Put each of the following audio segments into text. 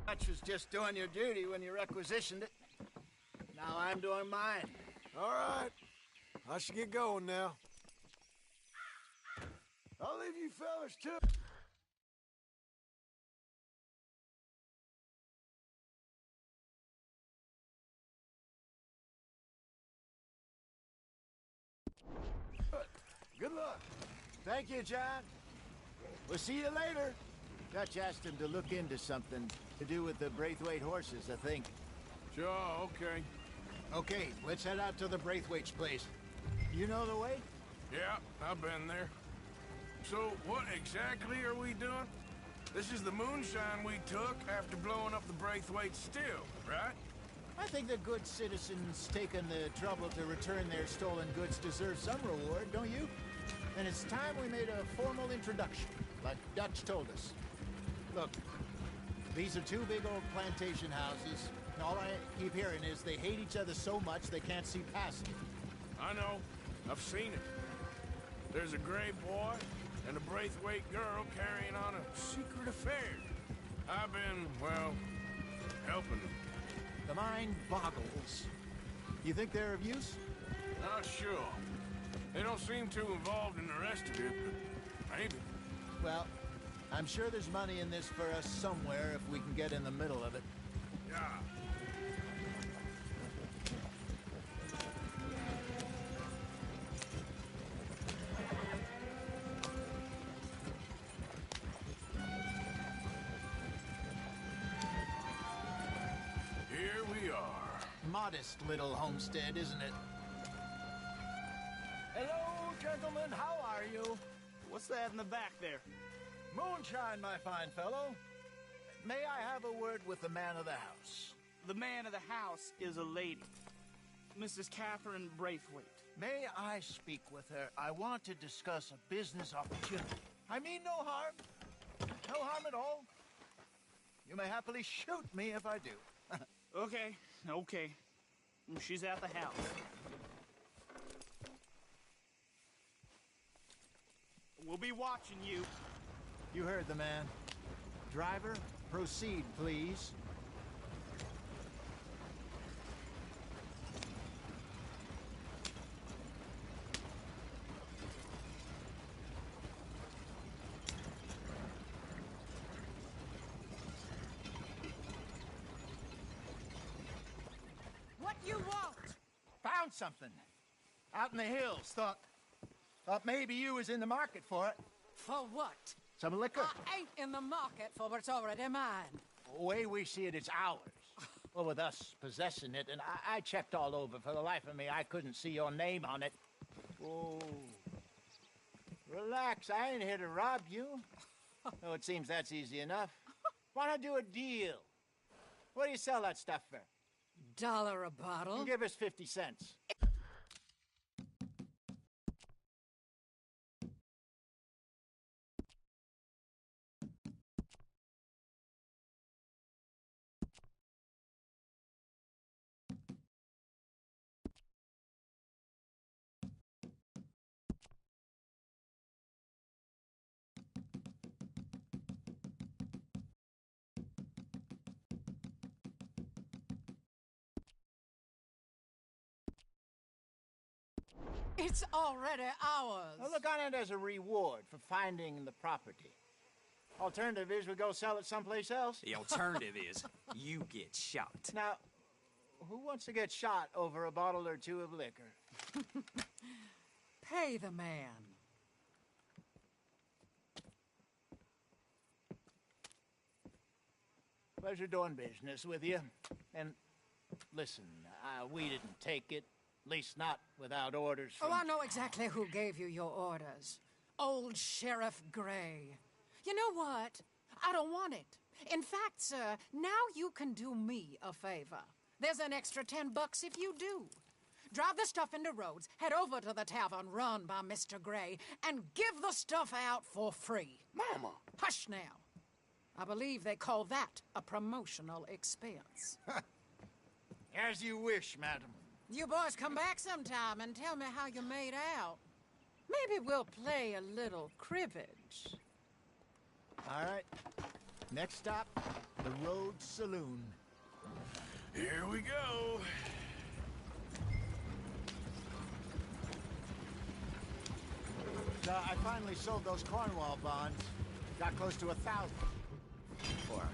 Dutch was just doing your duty when you requisitioned it. Now I'm doing mine. All right. I should get going now. I'll leave you fellas too. Good luck. Thank you, John. We'll see you later. Dutch asked him to look into something to do with the Braithwaite horses, I think. Sure, okay. Okay, let's head out to the Braithwaite's place. You know the way? Yeah, I've been there. So, what exactly are we doing? This is the moonshine we took after blowing up the Braithwaite still, right? I think the good citizens taking the trouble to return their stolen goods deserve some reward, don't you? And it's time we made a formal introduction, like Dutch told us. Look, these are two big old plantation houses. And all I keep hearing is they hate each other so much they can't see past it. I know. I've seen it. There's a gray boy and a Braithwaite girl carrying on a secret affair. I've been, well, helping them. The mind boggles. You think they're of use? Not sure. They don't seem too involved in the rest of it, but maybe. Well, I'm sure there's money in this for us somewhere if we can get in the middle of it. Yeah. Here we are. Modest little homestead, isn't it? Hello, gentlemen. How are you? What's that in the back there? Moonshine, my fine fellow. May I have a word with the man of the house? The man of the house is a lady. Mrs. Catherine Braithwaite. May I speak with her? I want to discuss a business opportunity. I mean no harm. No harm at all. You may happily shoot me if I do. Okay. She's at the house. We'll be watching you. You heard the man. Driver, proceed, please. What you want? Found something. Out in the hills. Thought maybe you was in the market for it. For what? Some liquor. I ain't in the market for what's already mine. The way we see it, it's ours. Well, with us possessing it, and I checked all over. For the life of me, I couldn't see your name on it. Oh. Relax, I ain't here to rob you. Oh, it seems that's easy enough. Why not do a deal? What do you sell that stuff for? $1 a bottle? Give us 50 cents. It's already ours. Well, look on it as a reward for finding the property. Alternative is we go sell it someplace else. The alternative is you get shot. Now, who wants to get shot over a bottle or two of liquor? Pay the man. Pleasure doing business with you. And listen, we didn't take it. At least not without orders from... Oh, I know exactly who gave you your orders. Old Sheriff Gray. You know what? I don't want it. In fact, sir, now you can do me a favor. There's an extra $10 if you do. Drive the stuff into Rhodes, head over to the tavern run by Mr. Gray, and give the stuff out for free. Mama! Hush now. I believe they call that a promotional expense. As you wish, madam. You boys come back sometime and tell me how you made out. Maybe we'll play a little cribbage. All right. Next stop, the Rhodes Saloon. Here we go. So I finally sold those Cornwall bonds. Got close to 1,000 for 'em.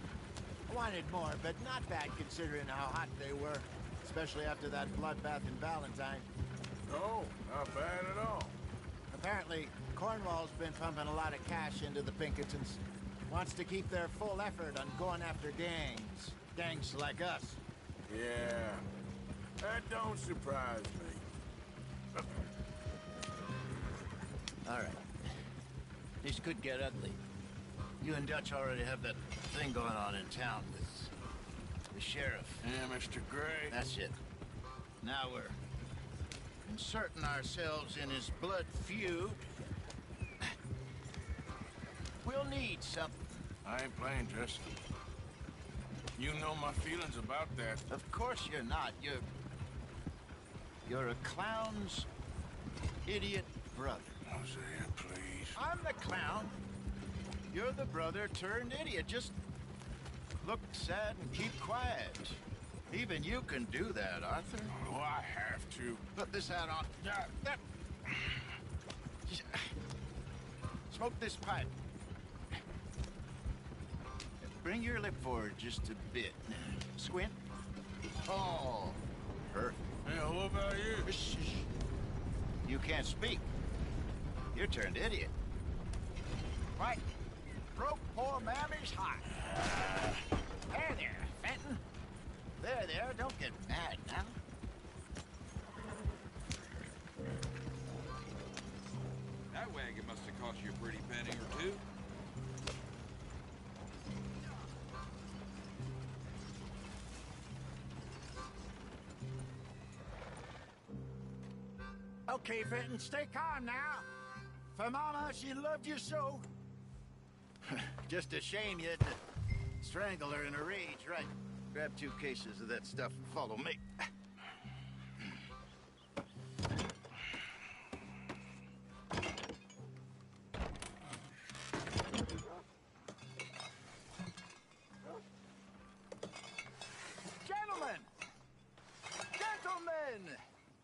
I wanted more, but not bad considering how hot they were. Especially after that bloodbath in Valentine. No, not bad at all. Apparently, Cornwall's been pumping a lot of cash into the Pinkertons. Wants to keep their full effort on going after gangs. Gangs like us. Yeah, that don't surprise me. All right. This could get ugly. You and Dutch already have that thing going on in town with the sheriff. Yeah, Mr. Gray. That's it. Now we're inserting ourselves in his blood feud. We'll need something. I ain't playing, Justin. You know my feelings about that. Of course you're not. You're a clown's idiot brother. Hosea, please. I'm the clown. You're the brother turned idiot. Just look sad and keep quiet. Even you can do that, Arthur. Oh, I have to. Put this hat on. Smoke this pipe. Bring your lip forward just a bit. Squint. Oh, perfect. Yeah, what about you? Shh. You can't speak. You're turned idiot. Right. Broke poor Mammy's heart. There, Fenton. There, don't get mad now. That wagon must have cost you a pretty penny or two. Okay, Fenton, stay calm now. For Mama, she loved you so. Just a shame you had to strangle her in a rage, right? Grab 2 cases of that stuff and follow me. Gentlemen!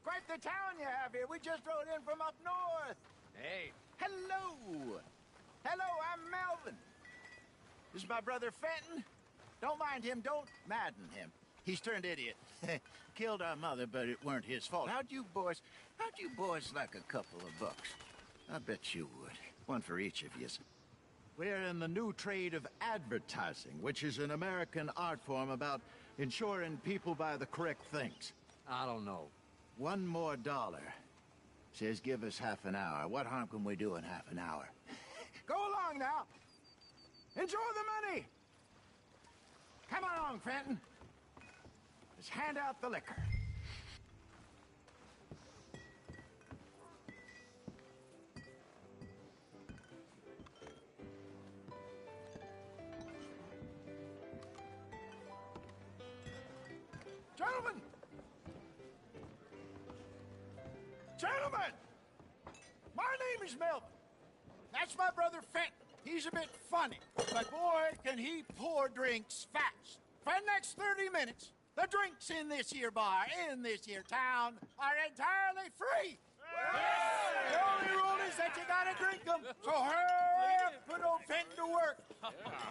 Quite the town you have here. We just rode in from up north. Hey. Hello. Hello, I'm Melvin. This is my brother Fenton. Don't mind him. Don't madden him. He's turned idiot. Killed our mother, but it weren't his fault. How'd you boys like a couple of bucks? I bet you would. One for each of you. We're in the new trade of advertising, which is an American art form about ensuring people buy the correct things. I don't know. $1 more. Says give us half an hour. What harm can we do in half an hour? Go along now. Enjoy the money. Come along, Fenton. Let's hand out the liquor. Gentlemen! Gentlemen! My name is Melvin. That's my brother Fenton. He's a bit funny, but boy, can he pour drinks fast. For the next 30 minutes, the drinks in this here bar, in this here town, are entirely free. The only rule is that you gotta drink them. So hurry up, put old Fenton to work.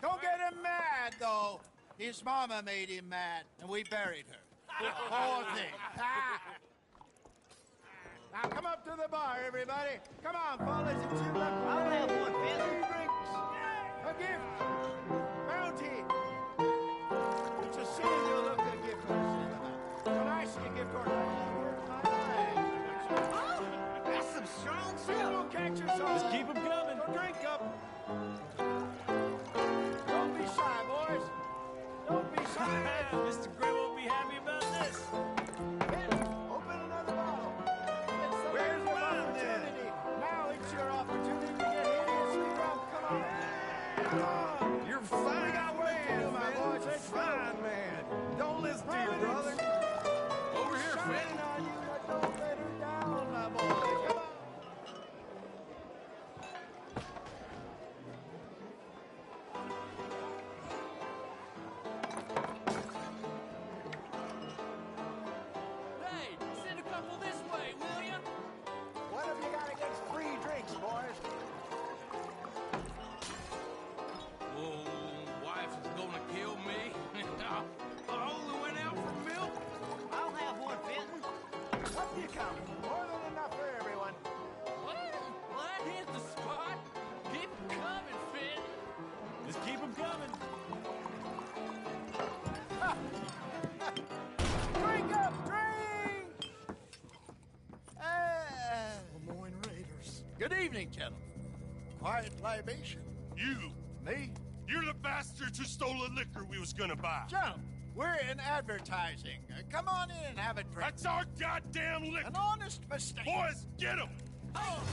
Don't get him mad, though. His mama made him mad, and we buried her. Poor thing. Now come up to the bar, everybody. Come on, fellas. It's your luck. I'll have one, Fenton. 3 drinks. A gift. Bounty. It's a sin to look a gift horse in the mouth. When I see a gift horse, I work my eyes. Oh, that's some strong Sin stuff. will catch us all. Just keep 'em coming. So drink up. Don't be shy, boys. Don't be shy. Mr. Gray won't be happy about this. Open another bottle. It's the Where's last mine, then? opportunity. Now it's your opportunity to get hideous Up you come. More than enough for everyone. Well, that hit the spot. Keep 'em coming, Finn. Just keep them coming. Drink up, drink! Lemoyne Raiders. Good evening, gentlemen. Quiet libation. You! Me? You're the bastards who stole the liquor we was gonna buy. Gentlemen, we're in advertising. Come on in and have a drink. That's our goddamn liquor! An honest mistake. Boys, get him! We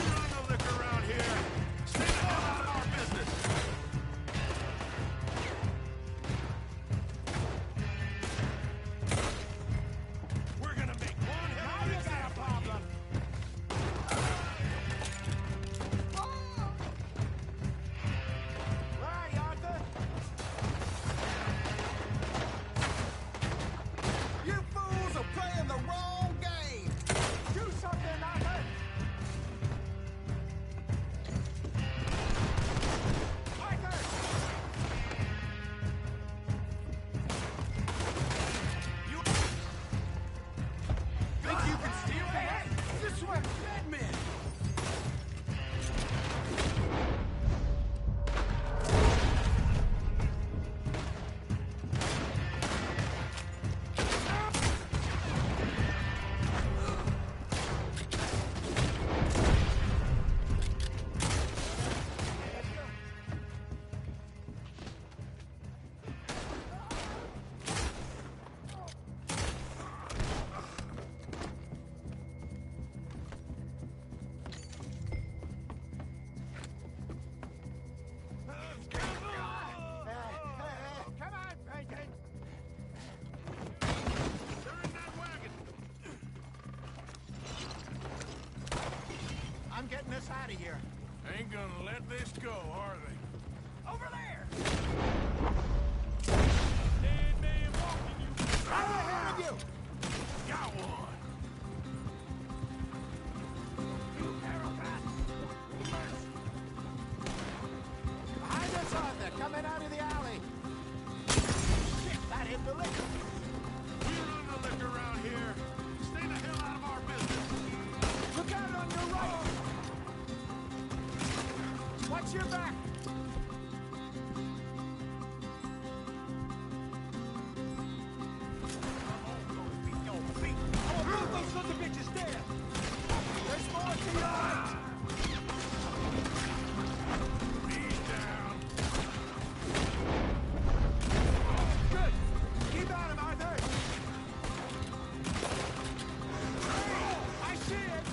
run the liquor around here. Stay the hell out of our business. We're gonna make one hell of a example. Right, Arthur? You fools are playing the wrong game. Do something, Arthur. Arthur! You think you can steal that? This way! Dead men! Come on, Bacon! They're in that wagon! I'm getting us out of here. Ain't gonna let this go, are they? Over there! Dead man walking you. Right ahead of you! Got one. Behind us, Arthur, coming out of the alley. Shit, that hit the liquor. We run the liquor around here. Stay the hell out of our business. Look out on your right. Watch your back. There's more to your right. He's down. Good. Keep at him, Arthur. I see it.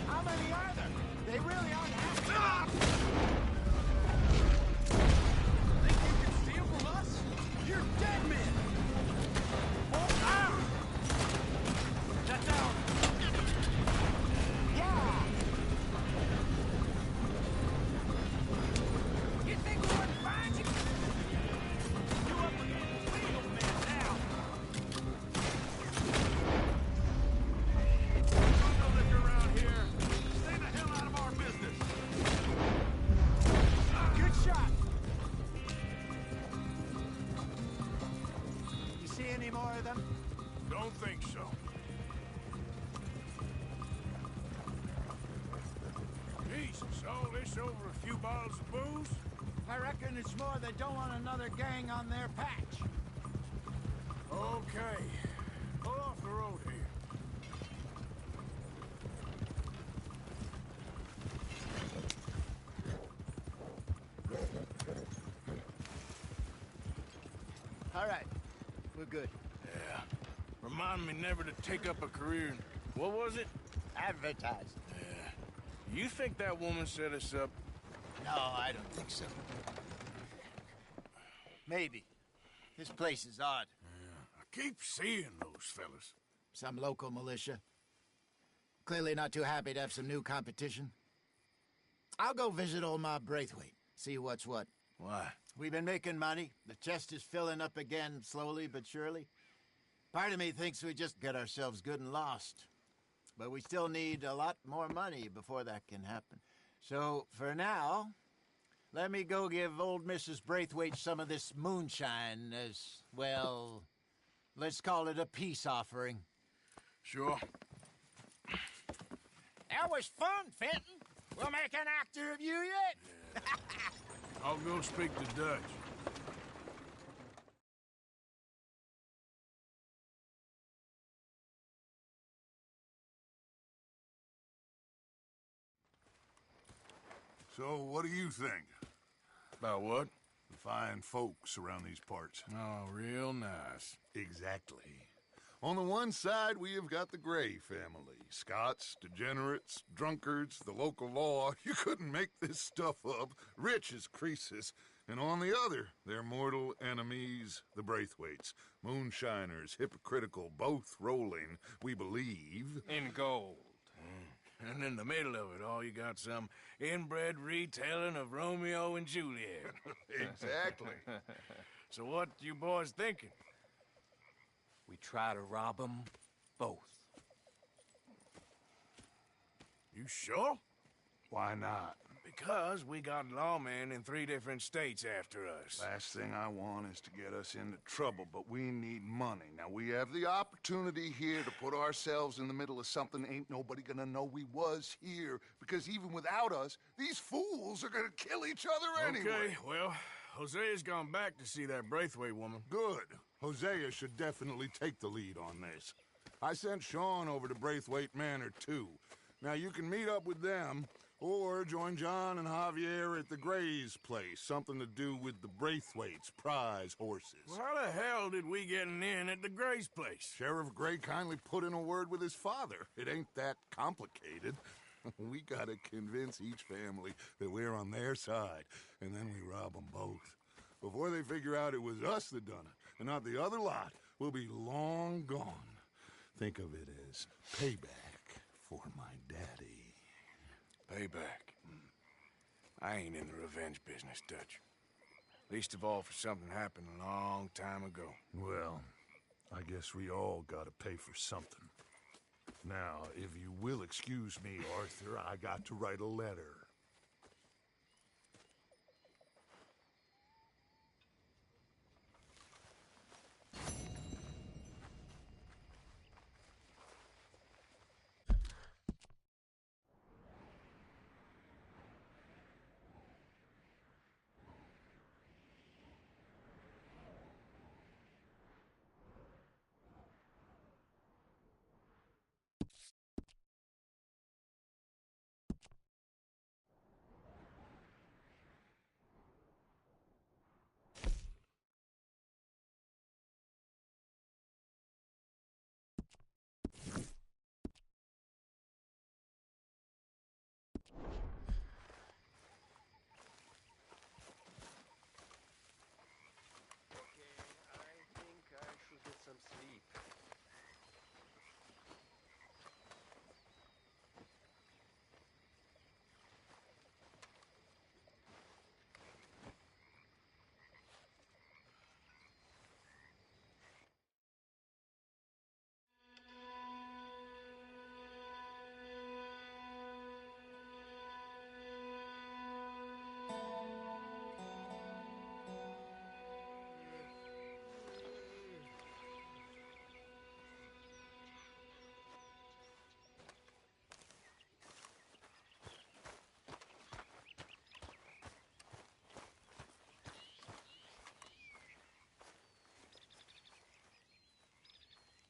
How many are there? They really aren't happy. Think you can steal from us? You're dead men! Shut down. Yeah. You think we wouldn't find you? You up against the legal men now. Run the liquor around here. Stay the hell out of our business. Good shot. You see any more of them? Don't think so. Jesus, all this over a few bottles of booze? I reckon it's more they don't want another gang on their patch. Okay. Pull off the road here. All right. We're good. Yeah. Remind me never to take up a career in... What was it? Advertising. Yeah. You think that woman set us up? No, I don't think so. Maybe. This place is odd. I keep seeing those fellas. Some local militia. Clearly not too happy to have some new competition. I'll go visit old Ma Braithwaite, see what's what. Why? We've been making money. The chest is filling up again, slowly but surely. Part of me thinks we just get ourselves good and lost. But we still need a lot more money before that can happen. So, for now, let me go give old Mrs. Braithwaite some of this moonshine as, well, let's call it a peace offering. Sure. That was fun, Fenton. We'll make an actor of you yet. I'll go speak to Dutch. So, what do you think? About what? The fine folks around these parts. Oh, real nice. Exactly. On the one side, we have got the Gray family. Scots, degenerates, drunkards, the local law. You couldn't make this stuff up. Rich as Croesus. And on the other, their mortal enemies, the Braithwaites. Moonshiners, hypocritical, both rolling, we believe. In gold. And in the middle of it all, you got some inbred retelling of Romeo and Juliet. Exactly. So what you boys thinking? We try to rob them both. You sure? Why not? Because we got lawmen in 3 different states after us. Last thing I want is to get us into trouble, but we need money. Now, we have the opportunity here to put ourselves in the middle of something ain't nobody gonna know we was here, because even without us, these fools are gonna kill each other anyway. Okay, well, Hosea's gone back to see that Braithwaite woman. Good. Hosea should definitely take the lead on this. I sent Sean over to Braithwaite Manor, too. Now, you can meet up with them, or join John and Javier at the Gray's place. Something to do with the Braithwaites' prize horses. Well, how the hell did we get in at the Gray's place? Sheriff Gray kindly put in a word with his father. It ain't that complicated. We gotta convince each family that we're on their side, and then we rob them both. Before they figure out it was us that done it, and not the other lot, we'll be long gone. Think of it as payback for my daddy. Payback. I ain't in the revenge business, Dutch. Least of all for something happened a long time ago. Well, I guess we all gotta pay for something. Now, if you will excuse me, Arthur, I got to write a letter.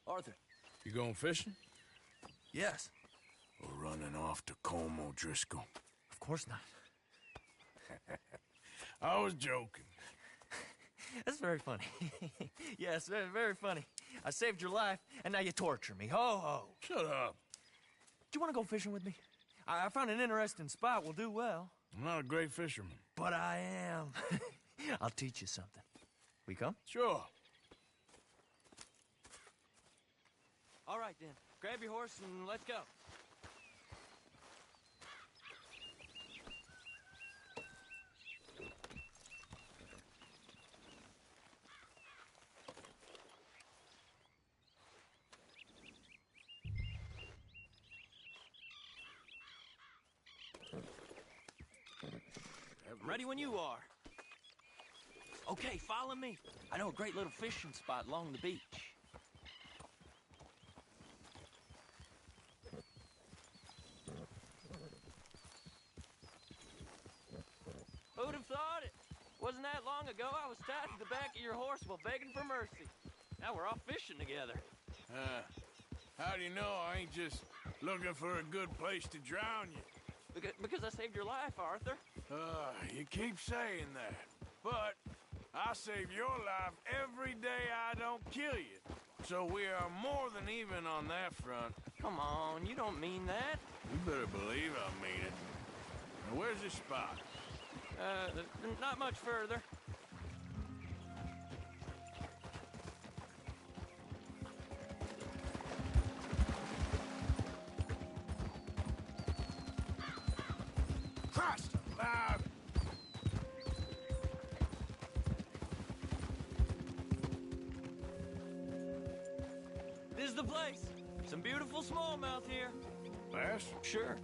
Arthur. You going fishing? Yes. Or running off to Colm O'Driscoll? Of course not. I was joking. That's very funny. Yes, very, very funny. I saved your life, and now you torture me. Ho, ho. Shut up. Do you want to go fishing with me? I found an interesting spot. We'll do well. I'm not a great fisherman. But I am. I'll teach you something. We come? Sure. All right, then. Grab your horse and let's go. I'm ready when you are. Okay, follow me. I know a great little fishing spot along the beach. Who'd have thought it? Wasn't that long ago I was tied to the back of your horse while begging for mercy. Now we're off fishing together. How do you know I ain't just looking for a good place to drown you? Because I saved your life, Arthur. You keep saying that. But I save your life every day I don't kill you. So we are more than even on that front. Come on, you don't mean that. You better believe I mean it. Now, where's this spot? Not much further. Christ alive! This is the place. Some beautiful smallmouth here. Bass? Sure.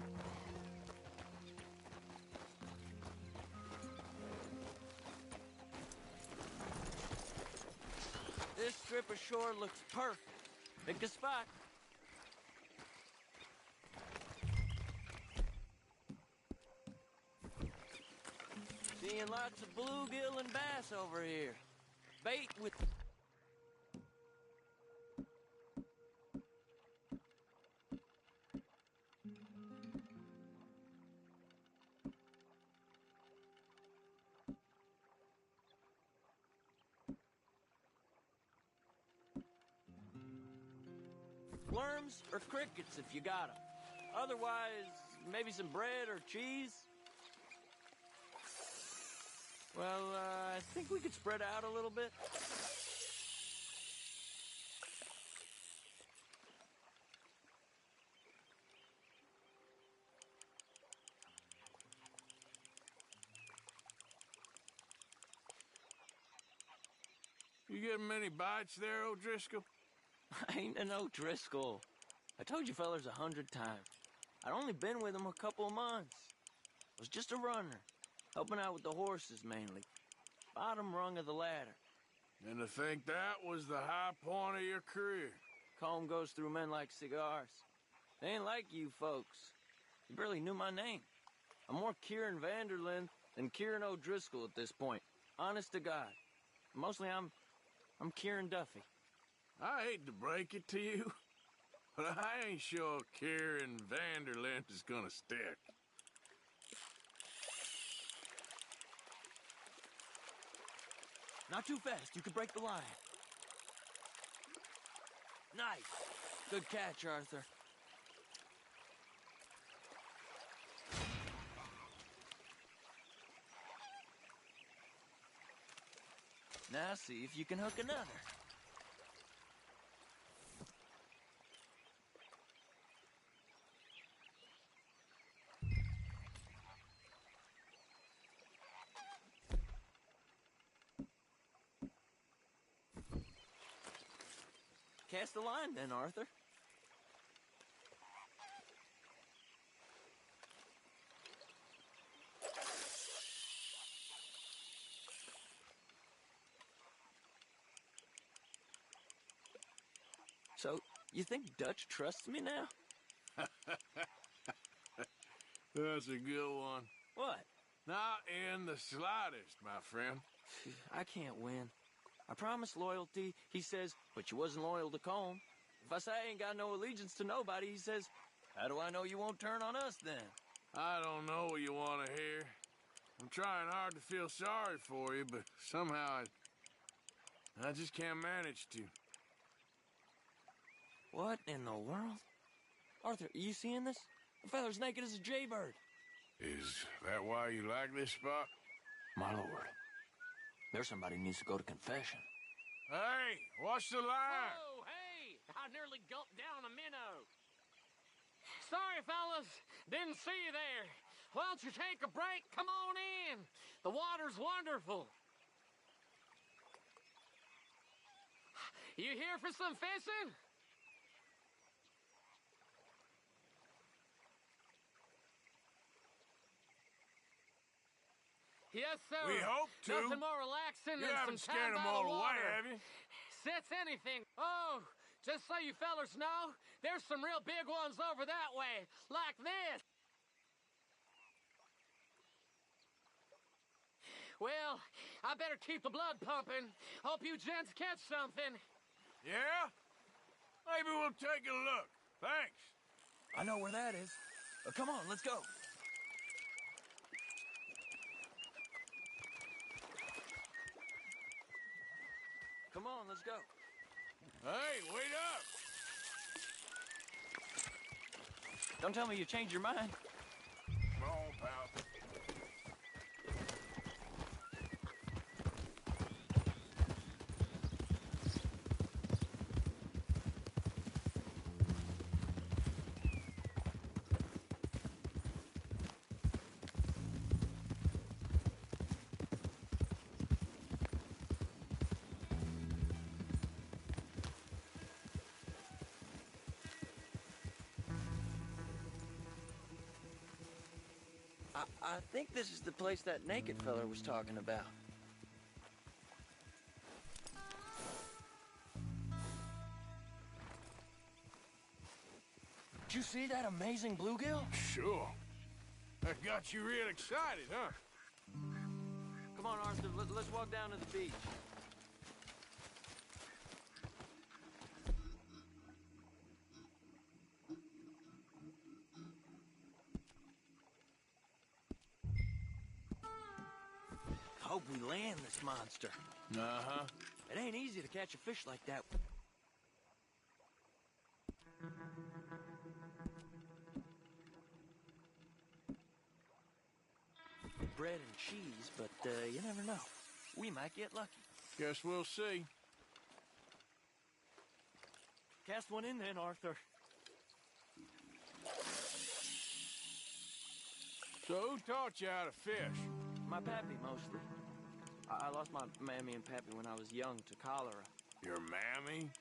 This strip of shore looks perfect. Pick a spot. Seeing lots of bluegill and bass over here. Bait with... worms or crickets if you got them. Otherwise, maybe some bread or cheese. Well, I think we could spread out a little bit. You getting many bites there, O'Driscoll? I ain't an O'Driscoll. I told you fellas 100 times. I'd only been with him a couple of months. I was just a runner, helping out with the horses mainly. Bottom rung of the ladder. And to think that was the high point of your career. Comb goes through men like cigars. They ain't like you folks. You barely knew my name. I'm more Kieran Vanderlyn than Kieran O'Driscoll at this point. Honest to God. Mostly I'm Kieran Duffy. I hate to break it to you, but I ain't sure Kieran Vanderlyn is gonna stick. Not too fast, you could break the line. Nice. Good catch, Arthur. Now see if you can hook another. Cast the line then, Arthur. So, you think Dutch trusts me now? That's a good one. What? Not in the slightest, my friend. I can't win. I promised loyalty, he says, but you wasn't loyal to Combe. If I say I ain't got no allegiance to nobody, he says, how do I know you won't turn on us then? I don't know what you want to hear. I'm trying hard to feel sorry for you, but somehow I just can't manage to. What in the world? Arthur, are you seeing this? The feather's naked as a jaybird. Is that why you like this spot? My lord, there's somebody who needs to go to confession. Hey, watch the line! Oh, hey! I nearly gulped down a minnow. Sorry, fellas. Didn't see you there. Why don't you take a break? Come on in. The water's wonderful. You here for some fishing? Yes, sir. We hope to. Nothing more relaxing You than haven't some scared time them by all the away, water. have you? Sits anything. Oh, just so you fellers know, there's some real big ones over that way, like this. Well, I better keep the blood pumping. Hope you gents catch something. Yeah? Maybe we'll take a look. Thanks. I know where that is. Come on, let's go. Come on, let's go. Hey, wait up! Don't tell me you changed your mind. Come on, pal. I think this is the place that naked feller was talking about. Did you see that amazing bluegill? Sure. That got you real excited, huh? Come on, Arthur, let's walk down to the beach. Hope we land this monster. Uh-huh. It ain't easy to catch a fish like that. Bread and cheese, but you never know. We might get lucky. Guess we'll see. Cast one in then, Arthur. So who taught you how to fish? My pappy, mostly. I lost my mammy and pappy when I was young to cholera. Your mammy?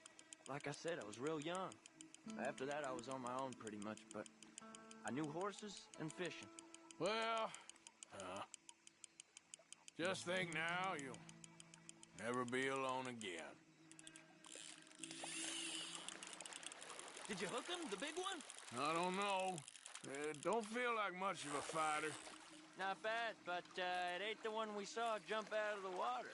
Like I said, I was real young. After that, I was on my own pretty much, but I knew horses and fishing. Well, just think now, you'll never be alone again. Did you hook him, the big one? I don't know. Don't feel like much of a fighter. Not bad, but it ain't the one we saw jump out of the water.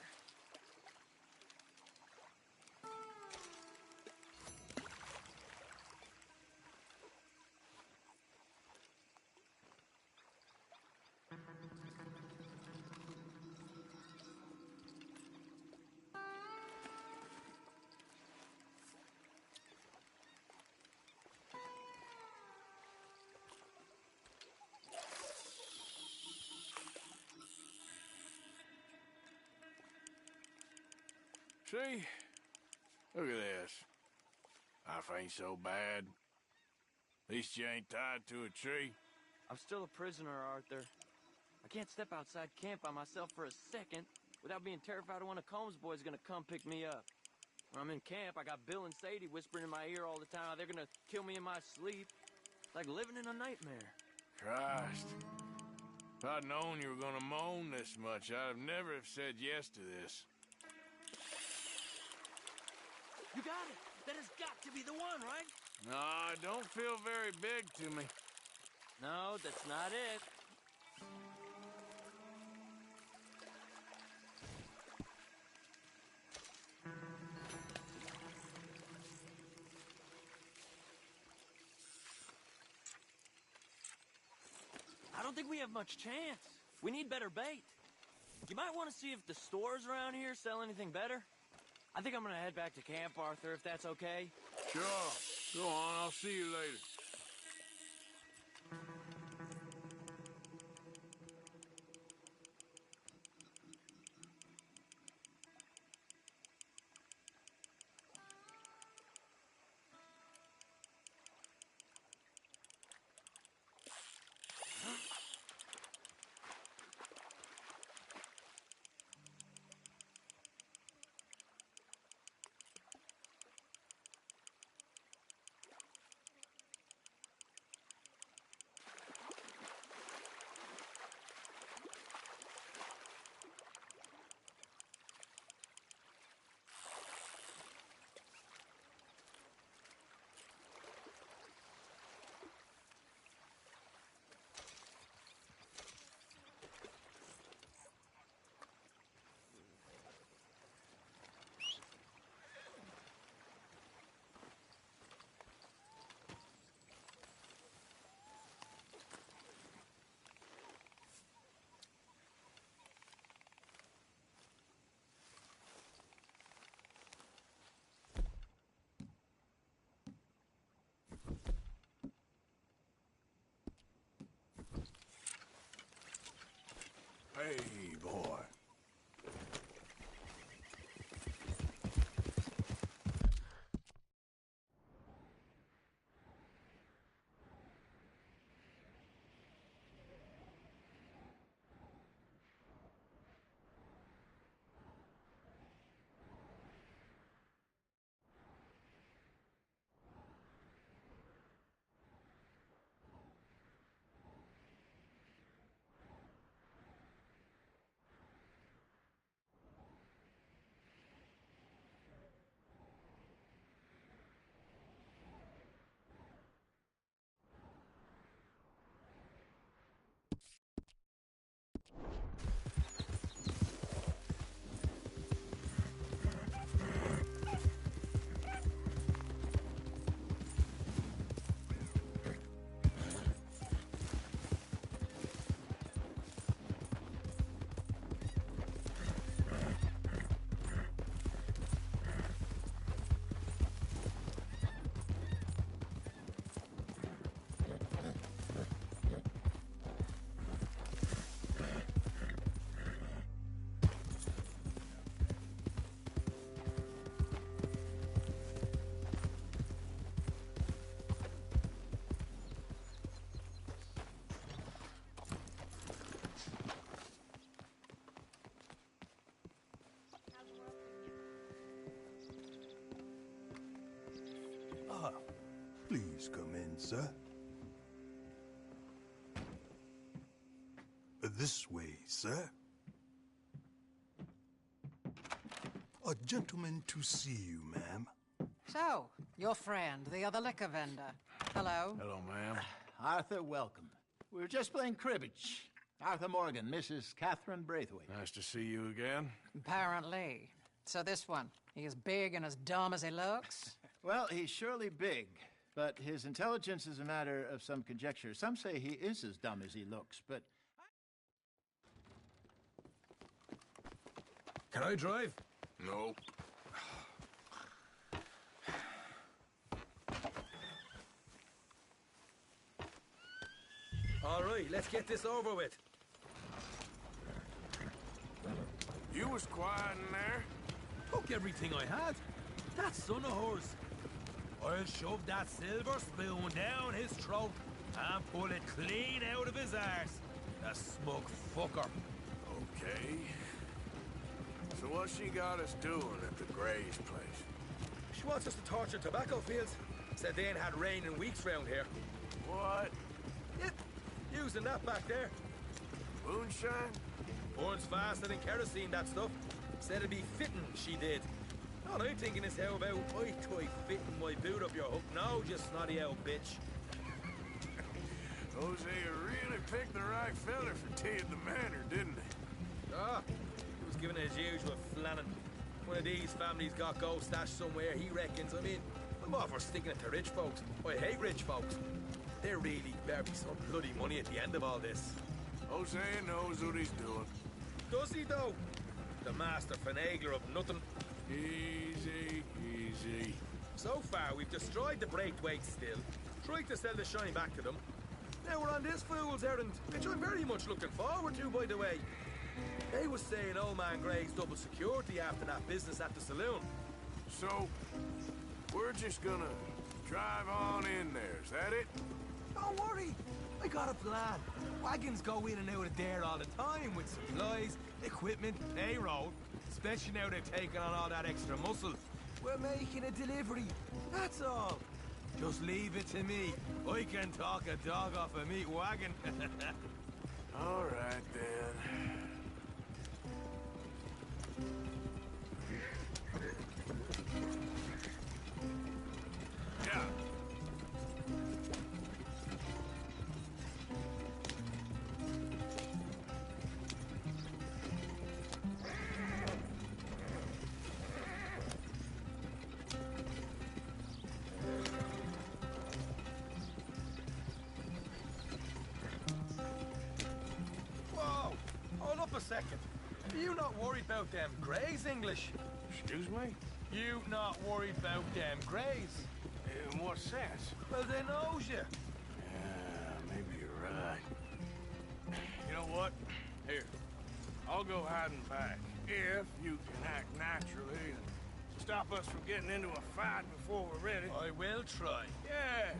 See? Look at this. Life ain't so bad. At least you ain't tied to a tree. I'm still a prisoner, Arthur. I can't step outside camp by myself for a second without being terrified of one of Combs' boys gonna come pick me up. When I'm in camp, I got Bill and Sadie whispering in my ear all the time how they're gonna kill me in my sleep. Like living in a nightmare. Christ. If I'd known you were gonna moan this much, I'd have never have said yes to this. You got it! That has got to be the one, right? No, I don't feel very big to me. No, that's not it. I don't think we have much chance. We need better bait. You might want to see if the stores around here sell anything better. I think I'm gonna head back to camp, Arthur, if that's okay. Sure. Go on, I'll see you later. Hey, boy. Please come in, sir. This way, sir. A gentleman to see you, ma'am. So, your friend, the other liquor vendor. Hello. Hello, ma'am. Arthur, welcome. We were just playing cribbage. Arthur Morgan, Mrs. Catherine Braithwaite. Nice to see you again. Apparently. So this one, he is big and as dumb as he looks? Well, he's surely big, but his intelligence is a matter of some conjecture. Some say he is as dumb as he looks, but... Can I drive? No. All right, let's get this over with. You was quiet in there. Took everything I had. That son of hers. I'll shove that silver spoon down his throat and pull it clean out of his arse. The smug fucker. Okay. So what she got us doing at the Gray's place? She wants us to torture tobacco fields. Said they ain't had rain in weeks round here. What? Yep, using that back there. Moonshine? Burns faster than kerosene, that stuff. Said it'd be fitting, she did. All I'm thinking is how about I try fitting my boot up your hook now, you snotty old bitch. Hosea really picked the right fella for tea at the manor, didn't he? Ah, he was giving it his usual flannin'. One of these families got gold stashed somewhere, he reckons. I mean, I'm all for sticking it to rich folks. I hate rich folks. There really better be some bloody money at the end of all this. Hosea knows what he's doing. Does he, though? The master finagler of nothing. Easy, easy. So far, we've destroyed the Braithwaite still, tried to sell the shine back to them. Now we're on this fool's errand, which I'm very much looking forward to, by the way. They was saying old man Gray's double security after that business at the saloon. So, we're just gonna drive on in there, is that it? Don't worry, I got a plan. Wagons go in and out of there all the time with supplies, equipment, payroll. Especially now they've taken on all that extra muscle. We're making a delivery, that's all. Just leave it to me. I can talk a dog off a meat wagon. All right, then. Yeah. Whoa! Hold up a second. Are you not worried about them Greys, English? Excuse me? You not worried about them Greys? In what sense? Well, they knows you. Yeah, maybe you're right. You know what? Here, I'll go hiding back. If you can act naturally and stop us from getting into a fight before we're ready. I will try. Yes.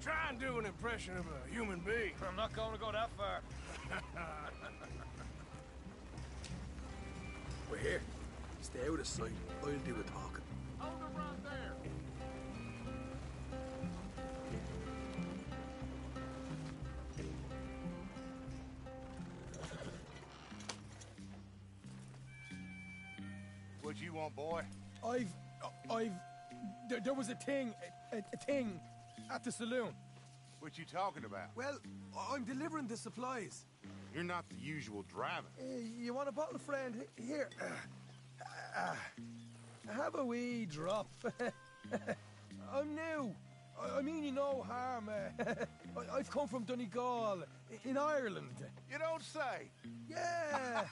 Try and do an impression of a human being. I'm not going to go that far. We're here. Stay out of sight. I'll do the talking. Hold it right there. What you want, boy? There was a thing at the saloon. What you talking about? Well, I'm delivering the supplies. You're not the usual driver. You want a bottle, friend? Here. Have a wee drop. I'm new. I mean you no harm. I've come from Donegal, in Ireland. You don't say. Yeah.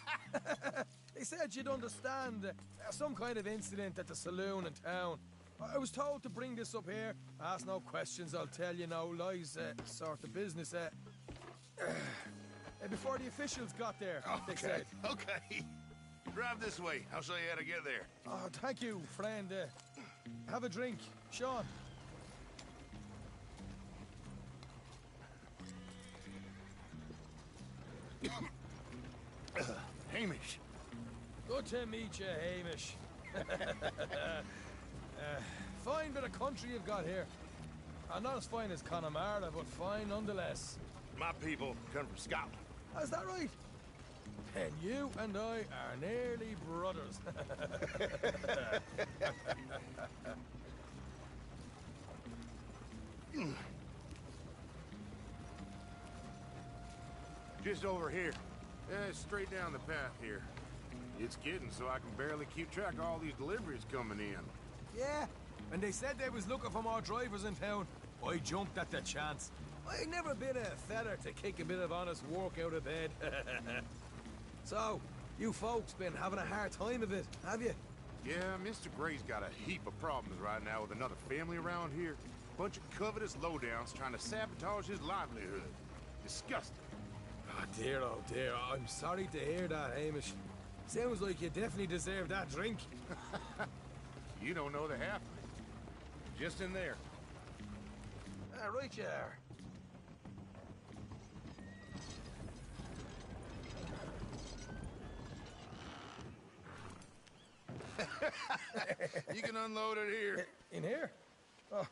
They said you'd understand. Some kind of incident at the saloon in town. I was told to bring this up here. Ask no questions, I'll tell you no lies, sort of business. Before the officials got there, they said. Okay. Drive this way. I'll show you how to get there. Oh, thank you, friend. Have a drink. Sean. Hamish. Good to meet you, Hamish. Fine bit of country you've got here. Not as fine as Connemara, but fine nonetheless. My people come from Scotland. Is that right? And you and I are nearly brothers. Just over here. Straight down the path here. It's getting so I can barely keep track of all these deliveries coming in. Yeah, and they said they was looking for more drivers in town. I jumped at the chance. I never been a feather to kick a bit of honest work out of bed. So, you folks been having a hard time of it, have you? Yeah, Mr. Gray's got a heap of problems right now with another family around here. Bunch of covetous lowdowns trying to sabotage his livelihood. Disgusting. Oh dear, I'm sorry to hear that, Hamish. Sounds like you definitely deserve that drink. You don't know the half of it. Just in there. Right you are. You can unload it here. In here? Oh,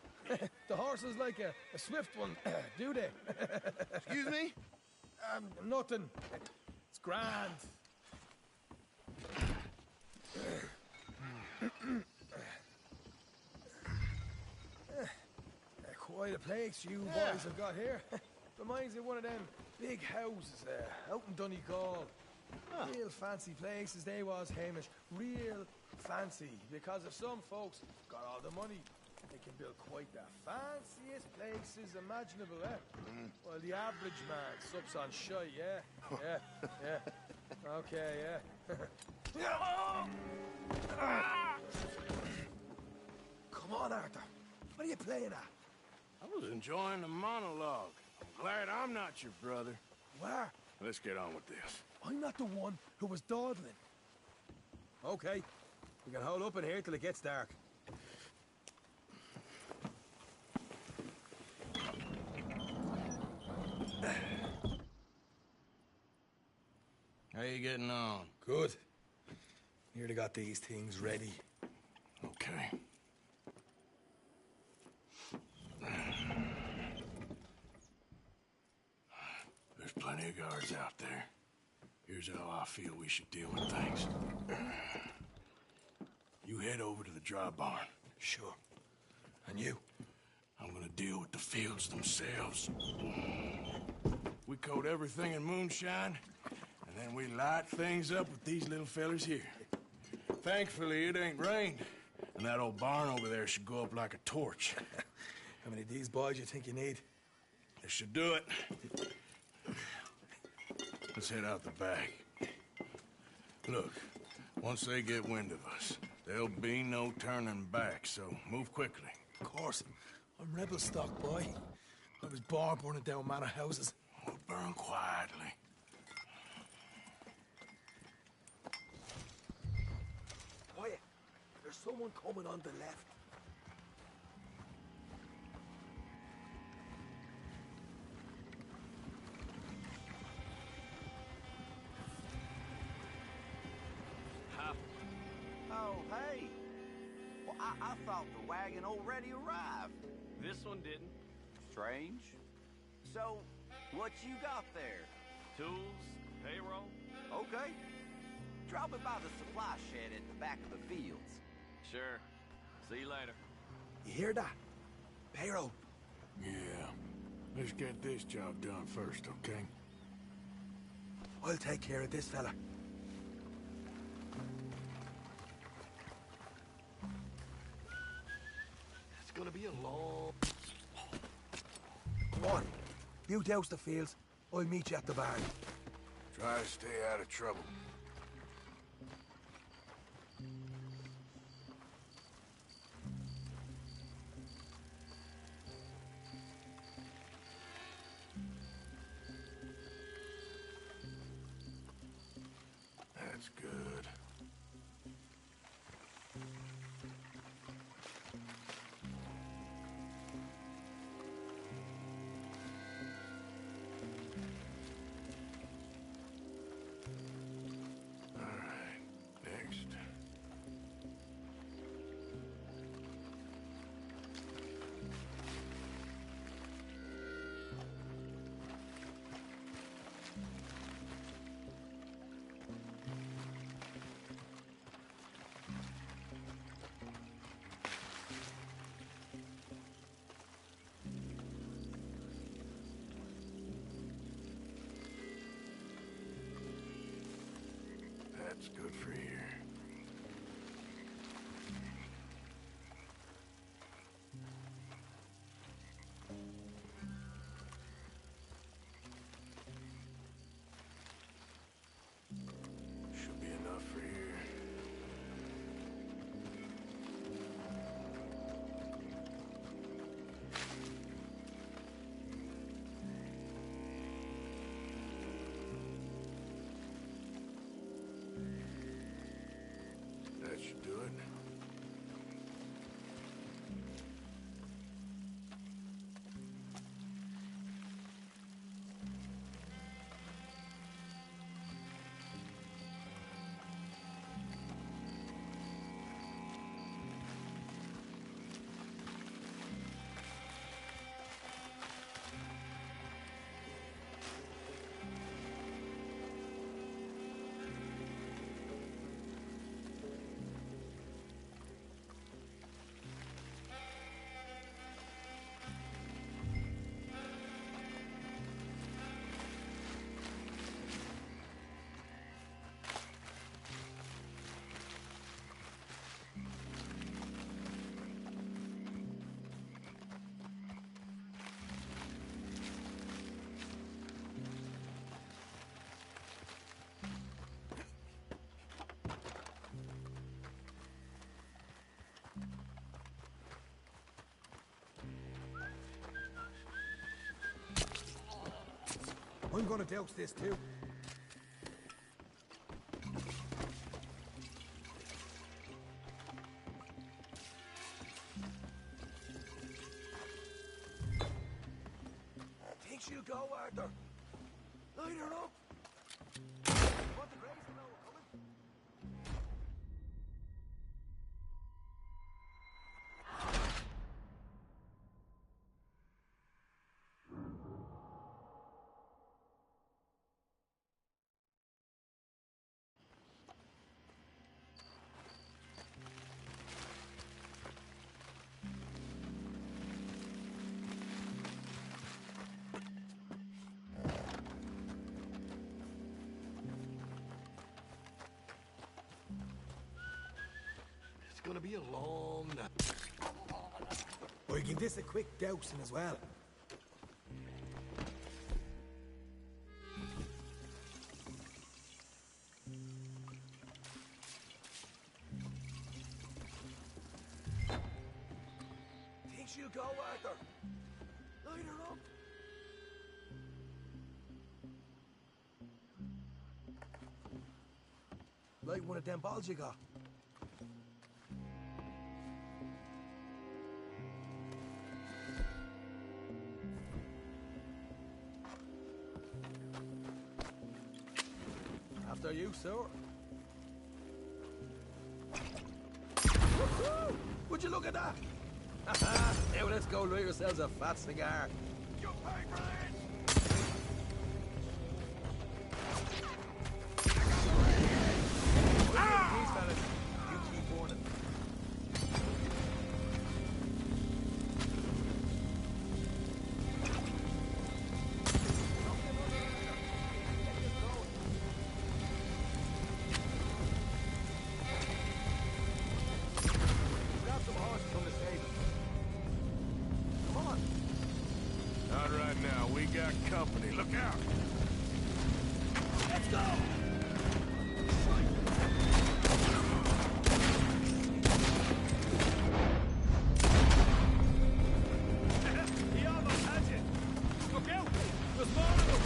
the horse is like a swift one, do they? Excuse me? Nothing. It's grand. Quite a place you boys have got here. Reminds me of one of them big houses out in Donegal. Real fancy places they was, Hamish. Real fancy. Because if some folks got all the money, they can build quite the fanciest places imaginable, Well, the average man sups on shite, yeah. Okay, Come on, Arthur. What are you playing at? I was enjoying the monologue. I'm glad I'm not your brother. Where? Let's get on with this. I'm not the one who was dawdling. Okay. We can hold up in here till it gets dark. How you getting on? Good. Nearly got these things ready. Okay. There's plenty of guards out there. Here's how I feel we should deal with things. You head over to the dry barn. Sure. And you? I'm gonna deal with the fields themselves. We coat everything in moonshine, and then we light things up with these little fellers here. Thankfully, it ain't rained, and that old barn over there should go up like a torch. How many of these boys you think you need? This should do it. Let's head out the back. Look, once they get wind of us, there'll be no turning back, so move quickly. Of course. I'm rebel stock, boy. I was born burning down manor houses. We'll burn quietly. someone coming on the left. Oh, hey. Well, I thought the wagon already arrived. This one didn't. Strange. So, what you got there? Tools, payroll. Okay. Drop it by the supply shed at the back of the fields. Sure. See you later. You hear that? Payroll. Yeah. Let's get this job done first, okay? I'll take care of this fella. It's gonna be a long... Come on. You douse the fields. I'll meet you at the barn. Try to stay out of trouble. That's good. All right, next. That's good for here. Should be enough for here. That should do it. I'm gonna douse this too. Think she'll go, Arthur? Light her up. Want the Grays to know we're coming? It's gonna be a long night. Or give this a quick dousing as well. Think she'll go, Arthur? Light her up. Like one of them balls you got. after you, sir. Woohoo! Would you look at that? Now let's go light yourselves a fat cigar. You pay for this! These fellas, you keep warning. Grab some horses from the stable. Come on. Not right now. We got company. Look out! Let's go! He almost had you. Look out! There's more of them!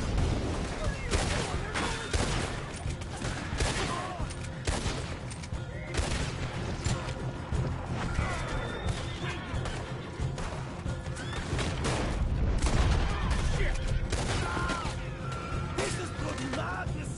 This is bloody madness!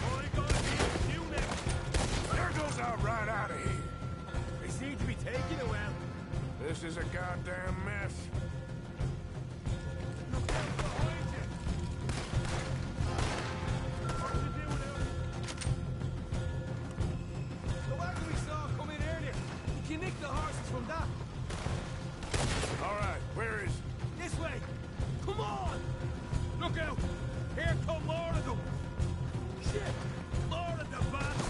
All you gotta do is you now. There goes out right out of here. They seem to be taking it well. This is a goddamn mess. Look out behind you. What you doing out? The wagon we saw come in earlier. You can nick the horses from that. All right, where is he? This way. Come on! Look out! Here come more of them! Shit! More of the bats!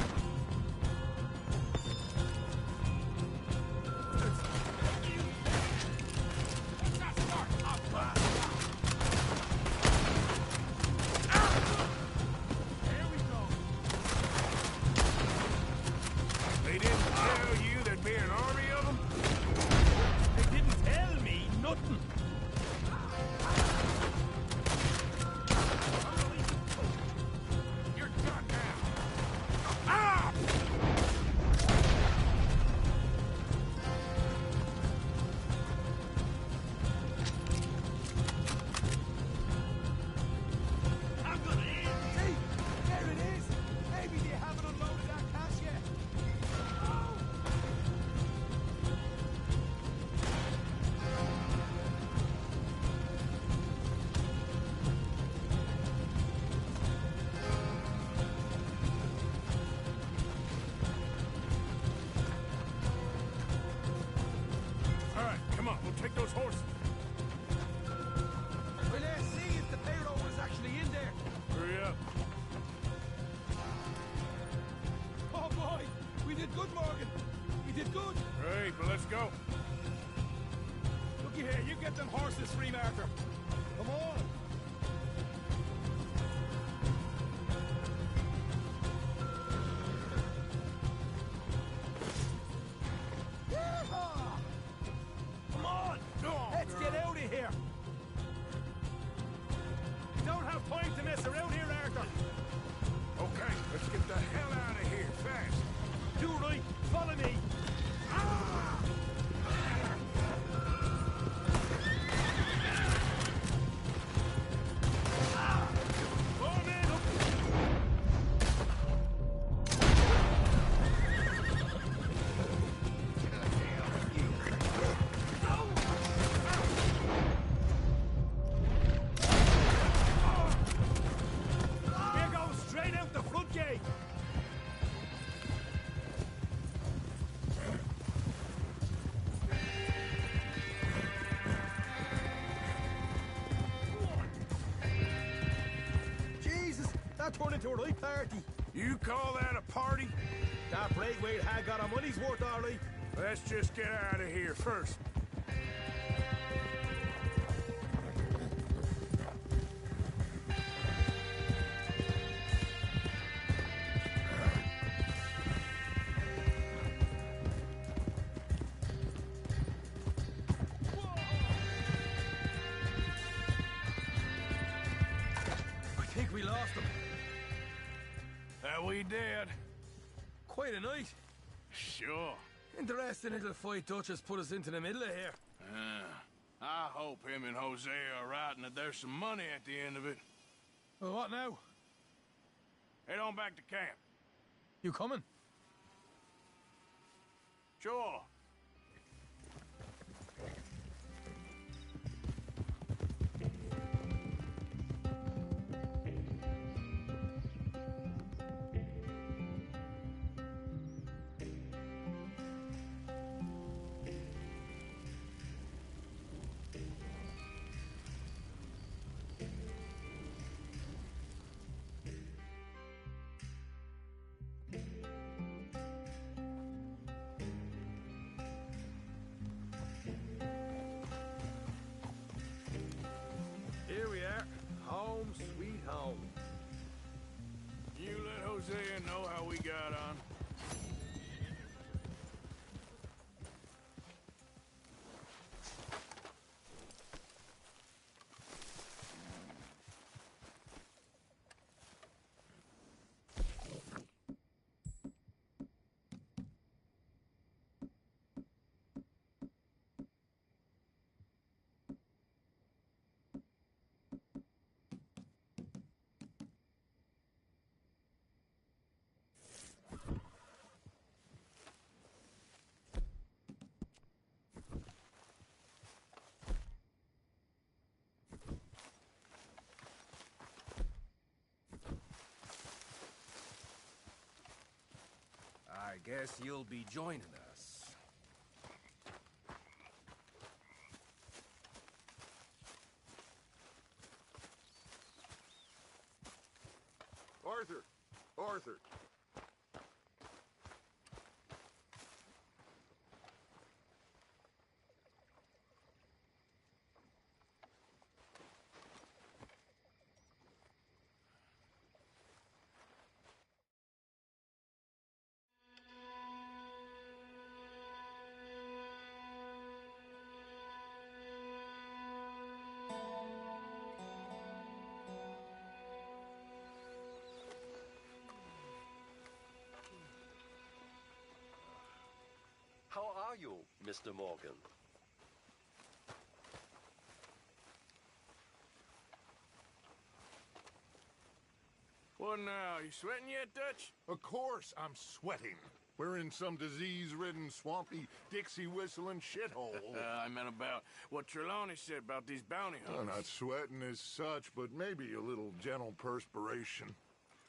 Here we go! They didn't tell you there'd be an army of them? They didn't tell me nothing! You're done now. Ah! I'm gonna end! See? There it is! Maybe they haven't unloaded that cash yet. Oh! All right, come on, we'll take those horses. Well, let's see if the payroll was actually in there. Hurry up. Oh boy! We did good, Morgan! We did good! Great, but let's go. Looky here, you get them horses free, Martha. Come on! Come on! Let's get out of here! We don't have time to mess around here, Arthur! Okay, let's get the hell out of here, fast. Do right, follow me! More men up! We're going straight out the front gate! Jesus! That turned into a right party! You call that a party? That Braithwaite had got our money's worth, all right. Let's just get out of here first. I think we lost them. we did. Quite a night. Sure. Interesting little fight Dutch has put us into the middle of here. I hope him and Hosea are right and that there's some money at the end of it. Well, what now? Head on back to camp. You coming? Sure. Here we are. Home sweet home. You let Hosea know how we got on. I guess you'll be joining us. Arthur! Arthur! How are you, Mr. Morgan? What now? You sweating yet, Dutch? Of course I'm sweating. We're in some disease-ridden, swampy, Dixie-whistling shithole. I meant about what Trelawney said about these bounty I'm hunters. not sweating as such, but maybe a little gentle perspiration.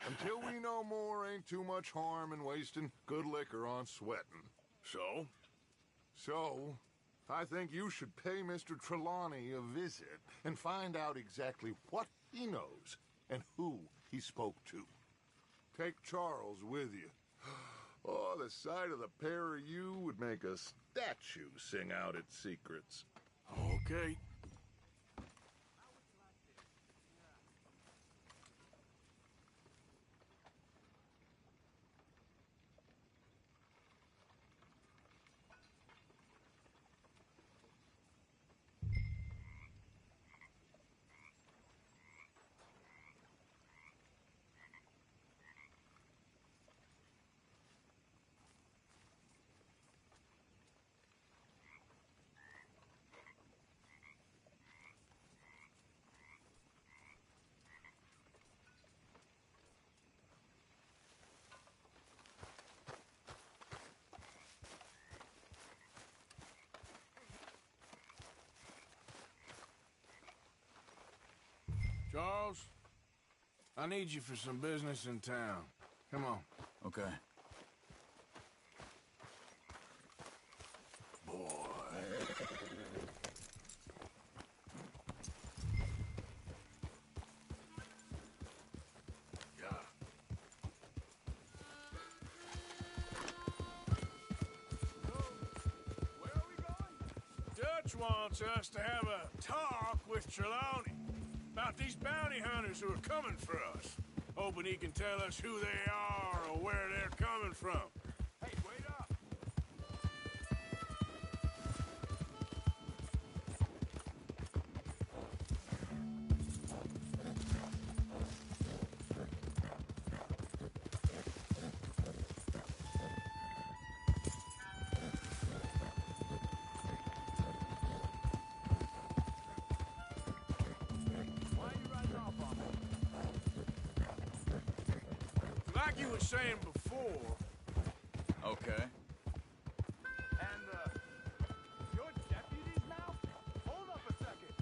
Until we know more, ain't too much harm in wasting good liquor on sweating. So? So, I think you should pay Mr. Trelawney a visit and find out exactly what he knows and who he spoke to. Take Charles with you. Oh, the sight of the pair of you would make a statue sing out its secrets. Okay. Charles, I need you for some business in town. Come on. Okay. Dutch wants us to have a talk with Trelawney about these bounty hunters who are coming for us. Hoping he can tell us who they are or where they're coming from. Hey, wait up! like you were saying before... Okay. And, you're deputies now? Hold up a second.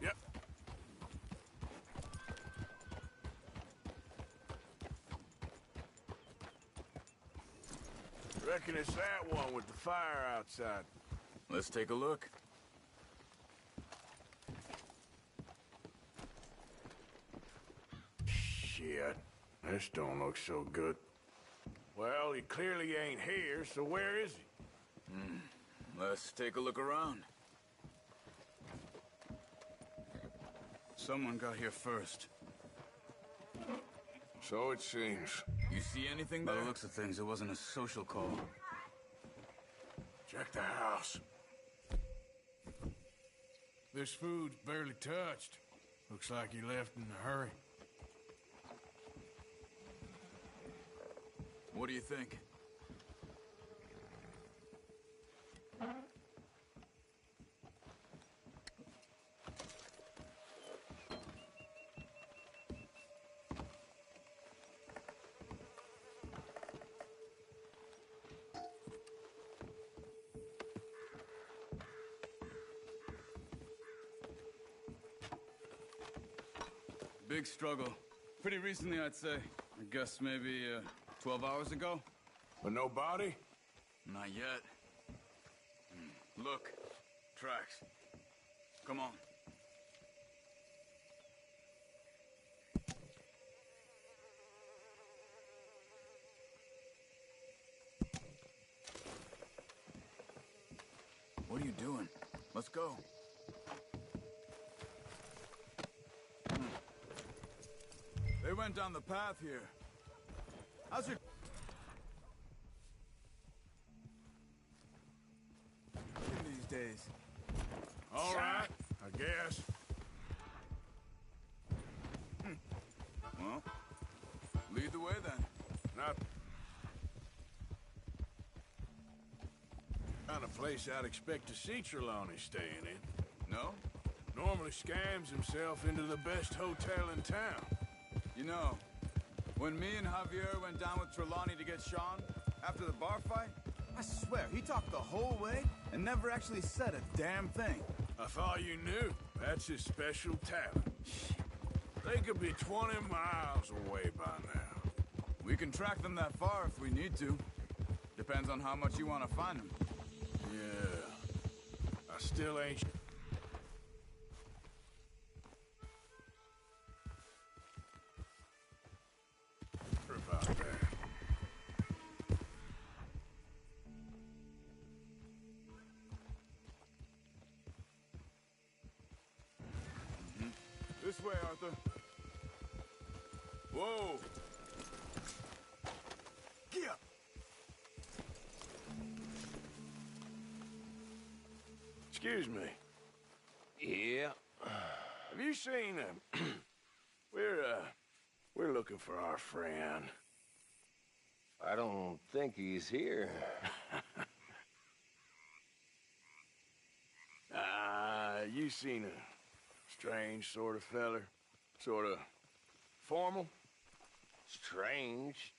Yep. Reckon it's that one with the fire outside. Let's take a look. Shit. This don't look so good. Well, he clearly ain't here, so where is he? Let's take a look around. Someone got here first. So it seems. You see anything there? By the looks of things, it wasn't a social call. Check the house. This food's barely touched. Looks like he left in a hurry. What do you think? Big struggle. Pretty recently, I'd say. I guess maybe 12 hours ago. But no body? Not yet. Look. Tracks. Come on. What are you doing? Let's go. They went down the path here. How's your... these days? All right, I guess. Well, lead the way then. Not... kind of place I'd expect to see Trelawney staying in. No? Normally scams himself into the best hotel in town. You know, when me and Javier went down with Trelawney to get Sean, after the bar fight, I swear, he talked the whole way and never actually said a damn thing. I thought you knew. That's his special talent. They could be 20 miles away by now. We can track them that far if we need to. Depends on how much you want to find them. Yeah. I still ain't... about that. This way, Arthur. Whoa! Get up! Excuse me. Yeah. Have you seen him? We're looking for our friend. I don't think he's here. You seen a strange sort of feller? Sort of formal? Strange?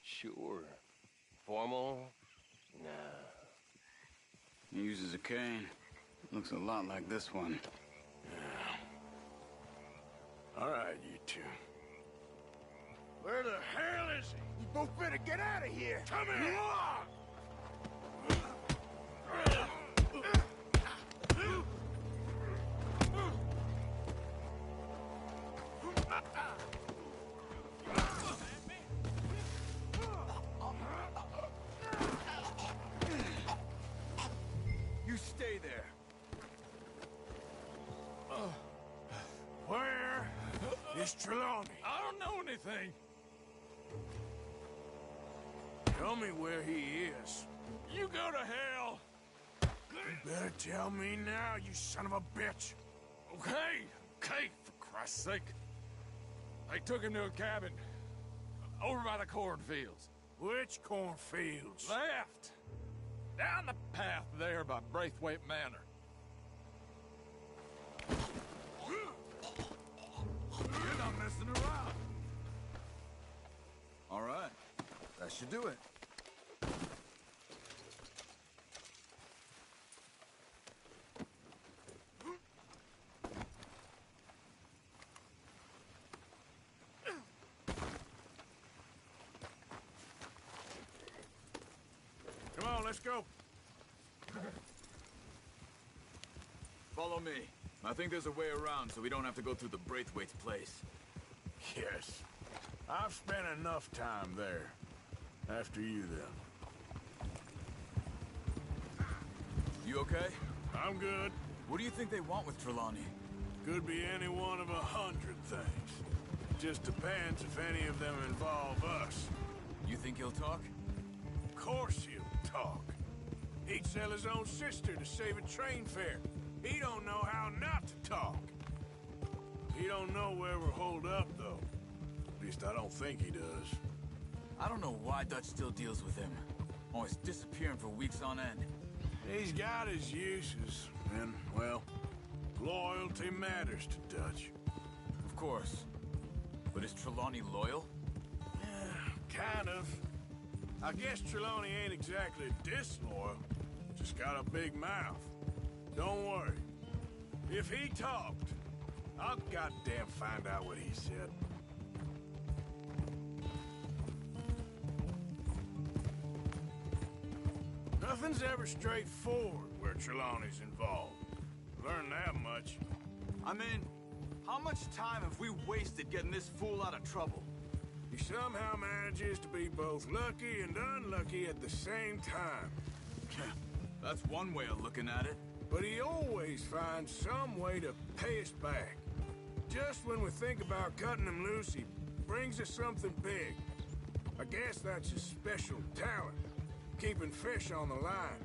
Sure. Formal? Nah. He uses a cane. Looks a lot like this one. Yeah. All right, you two. Where the hell is he? You both better get out of here. Come here! You stay there. Where is Trelawney? I don't know anything. Tell me where he is. You go to hell. You better tell me now, you son of a bitch. Okay, for Christ's sake. They took him to a cabin over by the cornfields. Which cornfields? Left. Down the path there by Braithwaite Manor. messing around. All right. That should do it. Come on, let's go. Follow me. I think there's a way around so we don't have to go through the Braithwaite's place. Yes. I've spent enough time there. After you, then. You okay? I'm good. What do you think they want with Trelawney? Could be any one of 100 things. Just depends if any of them involve us. You think he'll talk? Of course he'll talk. He'd sell his own sister to save a train fare. He don't know how not to talk. He don't know where we're holed up, though. At least I don't think he does. I don't know why Dutch still deals with him. Always disappearing for weeks on end. He's got his uses, and, well, loyalty matters to Dutch. Of course. But is Trelawney loyal? Yeah, kind of. I guess Trelawney ain't exactly disloyal. Just got a big mouth. Don't worry. If he talked, I'll goddamn find out what he said. Nothing's ever straightforward where Trelawney's involved. Learned that much. I mean, how much time have we wasted getting this fool out of trouble? He somehow manages to be both lucky and unlucky at the same time. That's one way of looking at it. But he always finds some way to pay us back. Just when we think about cutting him loose, he brings us something big. I guess that's his special talent, keeping fish on the line.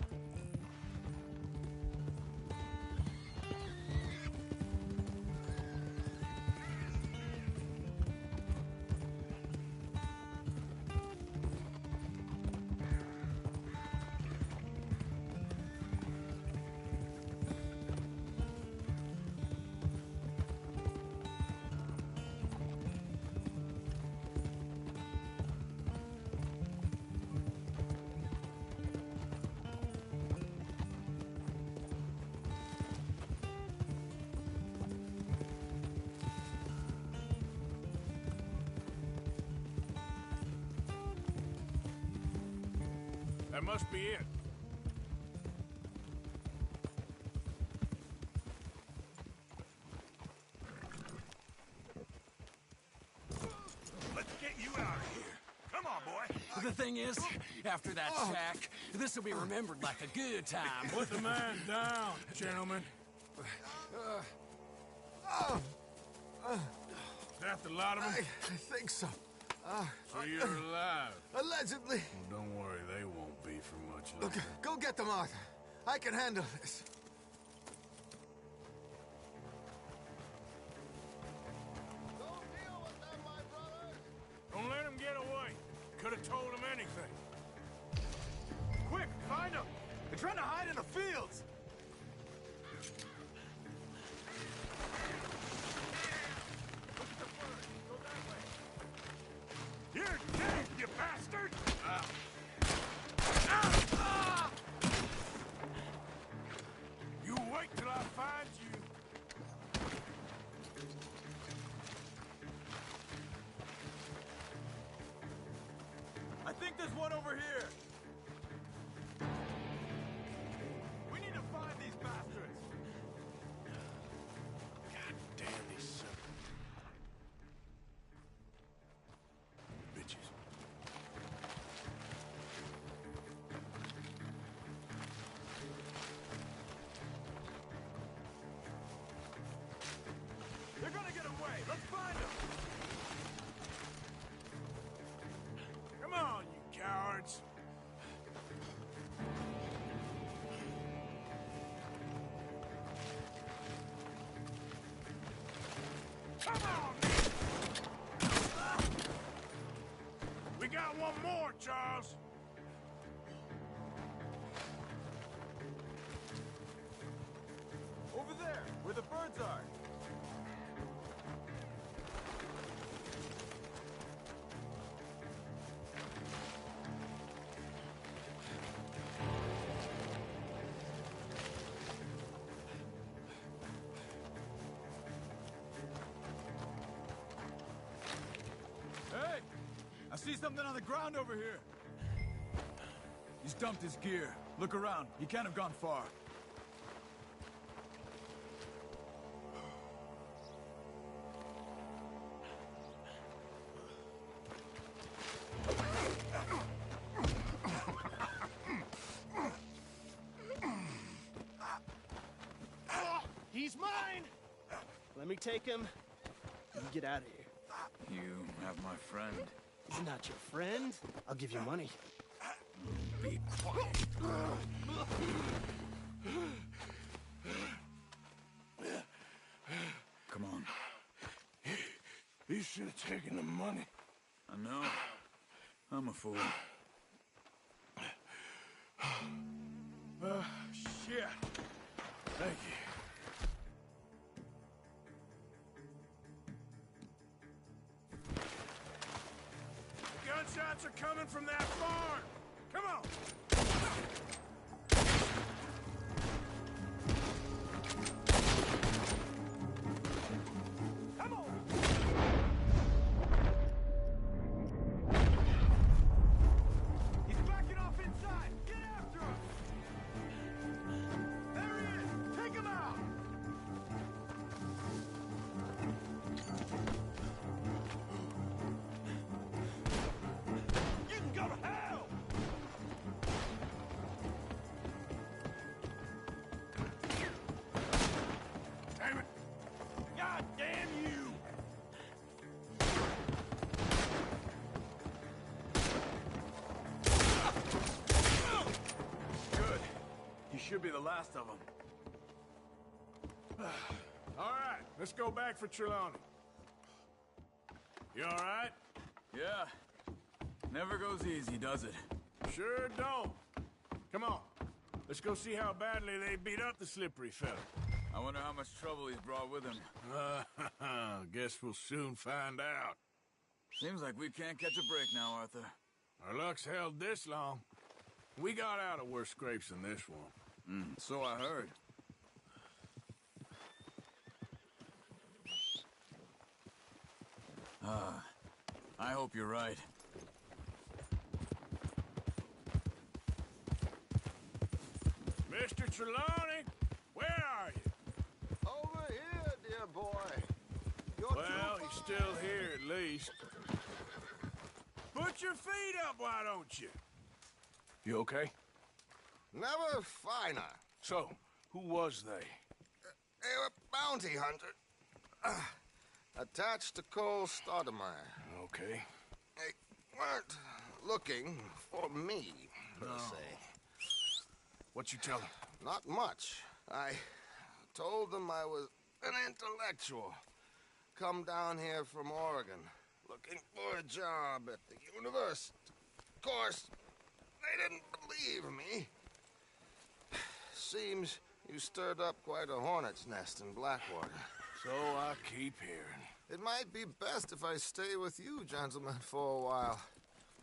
That must be it. Let's get you out of here. Come on, boy. The thing is, after that shack, this will be remembered like a good time. Put the man down, gentlemen. Is that the lot of them? I think so. So you're alive? Allegedly. Well, don't worry, they won't be for much longer. Look, go get them, Arthur. I can handle this. Don't let him get away. Could have told him anything. Quick, find them. They're trying to hide in the fields. You're dead, you bastard! You wait till I find you. I think there's one over here. We need to find these bastards. God damn these sons of bitches. They're gonna get away. Let's find them. Come on, you cowards. Come on! We got one more, Charles. Over there, where the birds are. I see something on the ground over here. He's dumped his gear. Look around. He can't have gone far. He's mine! Let me take him. You get out of here. You have my friend. He's not your friend. I'll give you money. Be quiet. Come on. You should have taken the money. I know. I'm a fool. Shit. Thank you. The gunshots are coming from that barn. Come on. Come on. He's backing off inside. Get after him. There he is. Take him out. You can go to hell. Damn it. God damn you. Good. You should be the last of them. All right, let's go back for Trelawney. You all right? Yeah. Never goes easy, does it? Sure don't. Come on. Let's go see how badly they beat up the slippery fella. I wonder how much trouble he's brought with him. Guess we'll soon find out. Seems like we can't catch a break now, Arthur. Our luck's held this long. We got out of worse scrapes than this one. So I heard. I hope you're right. Mr. Trelawney, where are you? Over here, dear boy. Well, he's still here at least. Put your feet up, why don't you? You okay? Never finer. So, who was they? They were bounty hunter. Attached to Cole Stoudemire. Okay. They weren't looking for me, per se. What you tell them? Not much. I told them I was an intellectual. Come down here from Oregon, looking for a job at the university. Of course, they didn't believe me. Seems you stirred up quite a hornet's nest in Blackwater. So I keep hearing. It might be best if I stay with you, gentlemen, for a while.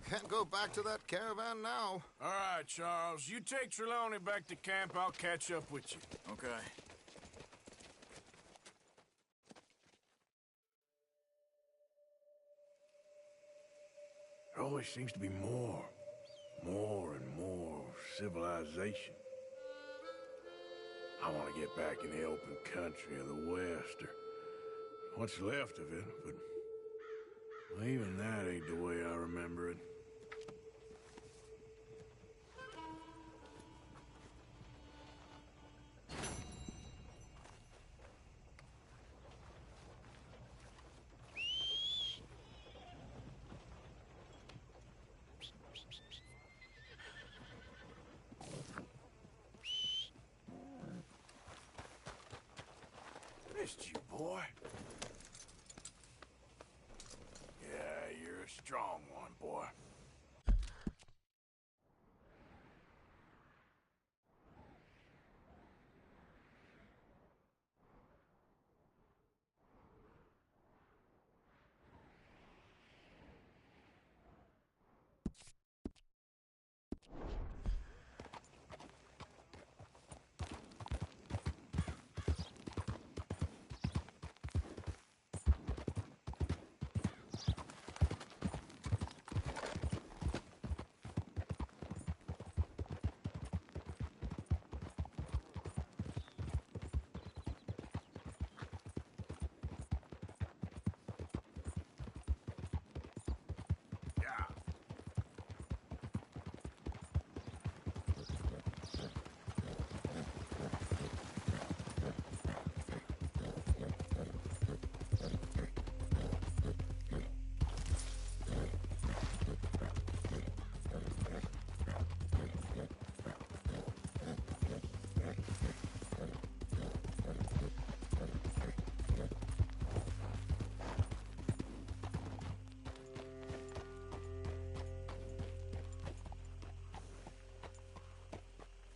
Can't go back to that caravan now. All right, Charles. You take Trelawney back to camp. I'll catch up with you. Okay. There always seems to be more and more civilization. I want to get back in the open country of the West, or what's left of it, but well, even that ain't the way I remember it. Missed you, boy. Yeah, you're a strong one, boy.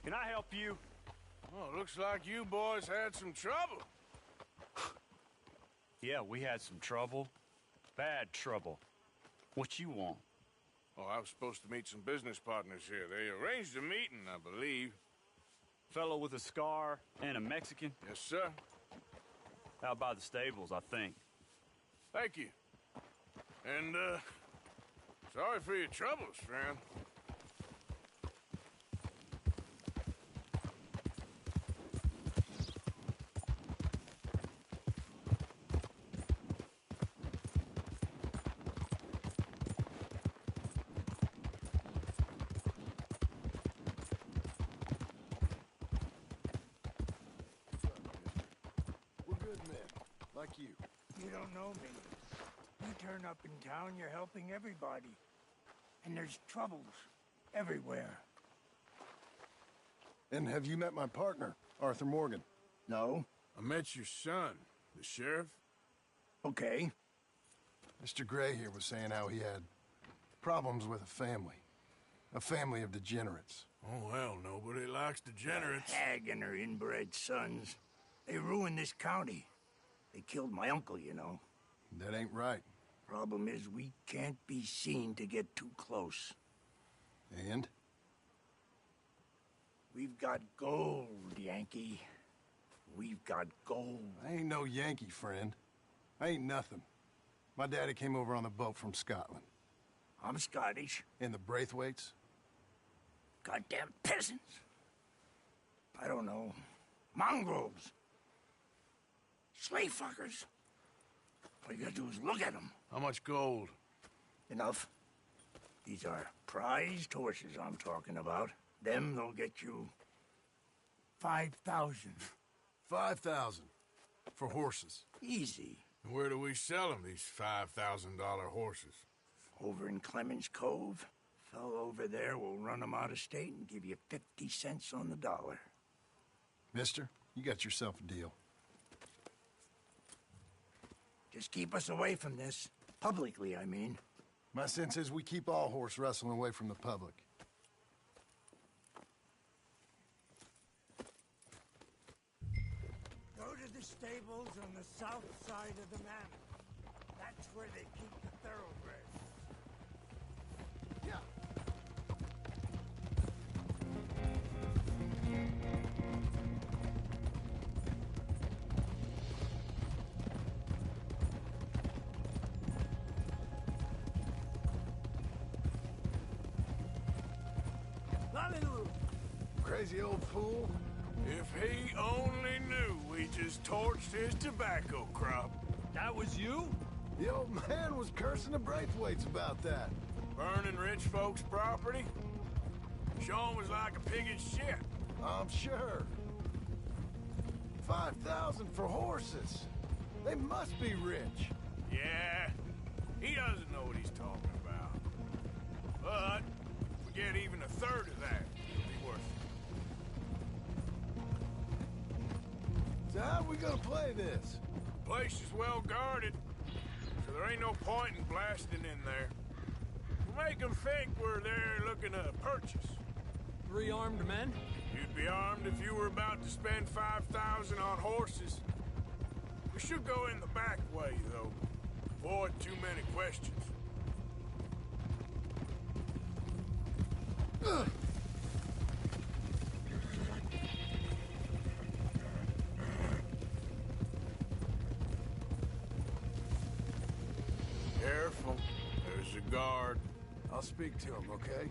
Can I help you? Oh, looks like you boys had some trouble. Yeah, we had some trouble. Bad trouble. What you want? Oh, I was supposed to meet some business partners here. They arranged a meeting, I believe. Fellow with a scar and a Mexican? Yes, sir. Out by the stables, I think. Thank you. And, sorry for your troubles, friend. Like you. You don't know me. You turn up in town, you're helping everybody. And there's troubles everywhere. And have you met my partner, Arthur Morgan? No. I met your son, the sheriff. Okay. Mr. Gray here was saying how he had problems with a family of degenerates. Oh, well, nobody likes degenerates. That hag and her inbred sons. They ruined this county. They killed my uncle, you know. That ain't right. Problem is, we can't be seen to get too close. And? We've got gold, Yankee. We've got gold. I ain't no Yankee, friend. I ain't nothing. My daddy came over on the boat from Scotland. I'm Scottish. And the Braithwaites? Goddamn peasants. I don't know. Mongrels. Slave fuckers. All you gotta do is look at them. How much gold? Enough. These are prized horses I'm talking about. Them, they'll get you 5,000. 5,000 for horses. Easy. Where do we sell them, these $5,000 horses? Over in Clemens Cove. Fellow over there will run them out of state and give you 50 cents on the dollar. Mister, you got yourself a deal. Just keep us away from this. Publicly, I mean. My sense is we keep all horse wrestling away from the public. Go to the stables on the south side of the manor. That's where they keep the thoroughbreds. Yeah. Crazy old fool. If he only knew we just torched his tobacco crop. That was you? The old man was cursing the Braithwaites about that. Burning rich folks' property? Sean was like a pig in shit. I'm sure. 5,000 for horses. They must be rich. Yeah, he doesn't know what he's talking about. But if we get even a third of that, it'll be worth it. So how are we gonna play this? The place is well guarded, so there ain't no point in blasting in there. We'll make them think we're there looking to purchase. 3 armed men? You'd be armed if you were about to spend 5,000 on horses. We should go in the back way, though. Avoid too many questions. Careful. There's a guard. I'll speak to him, okay?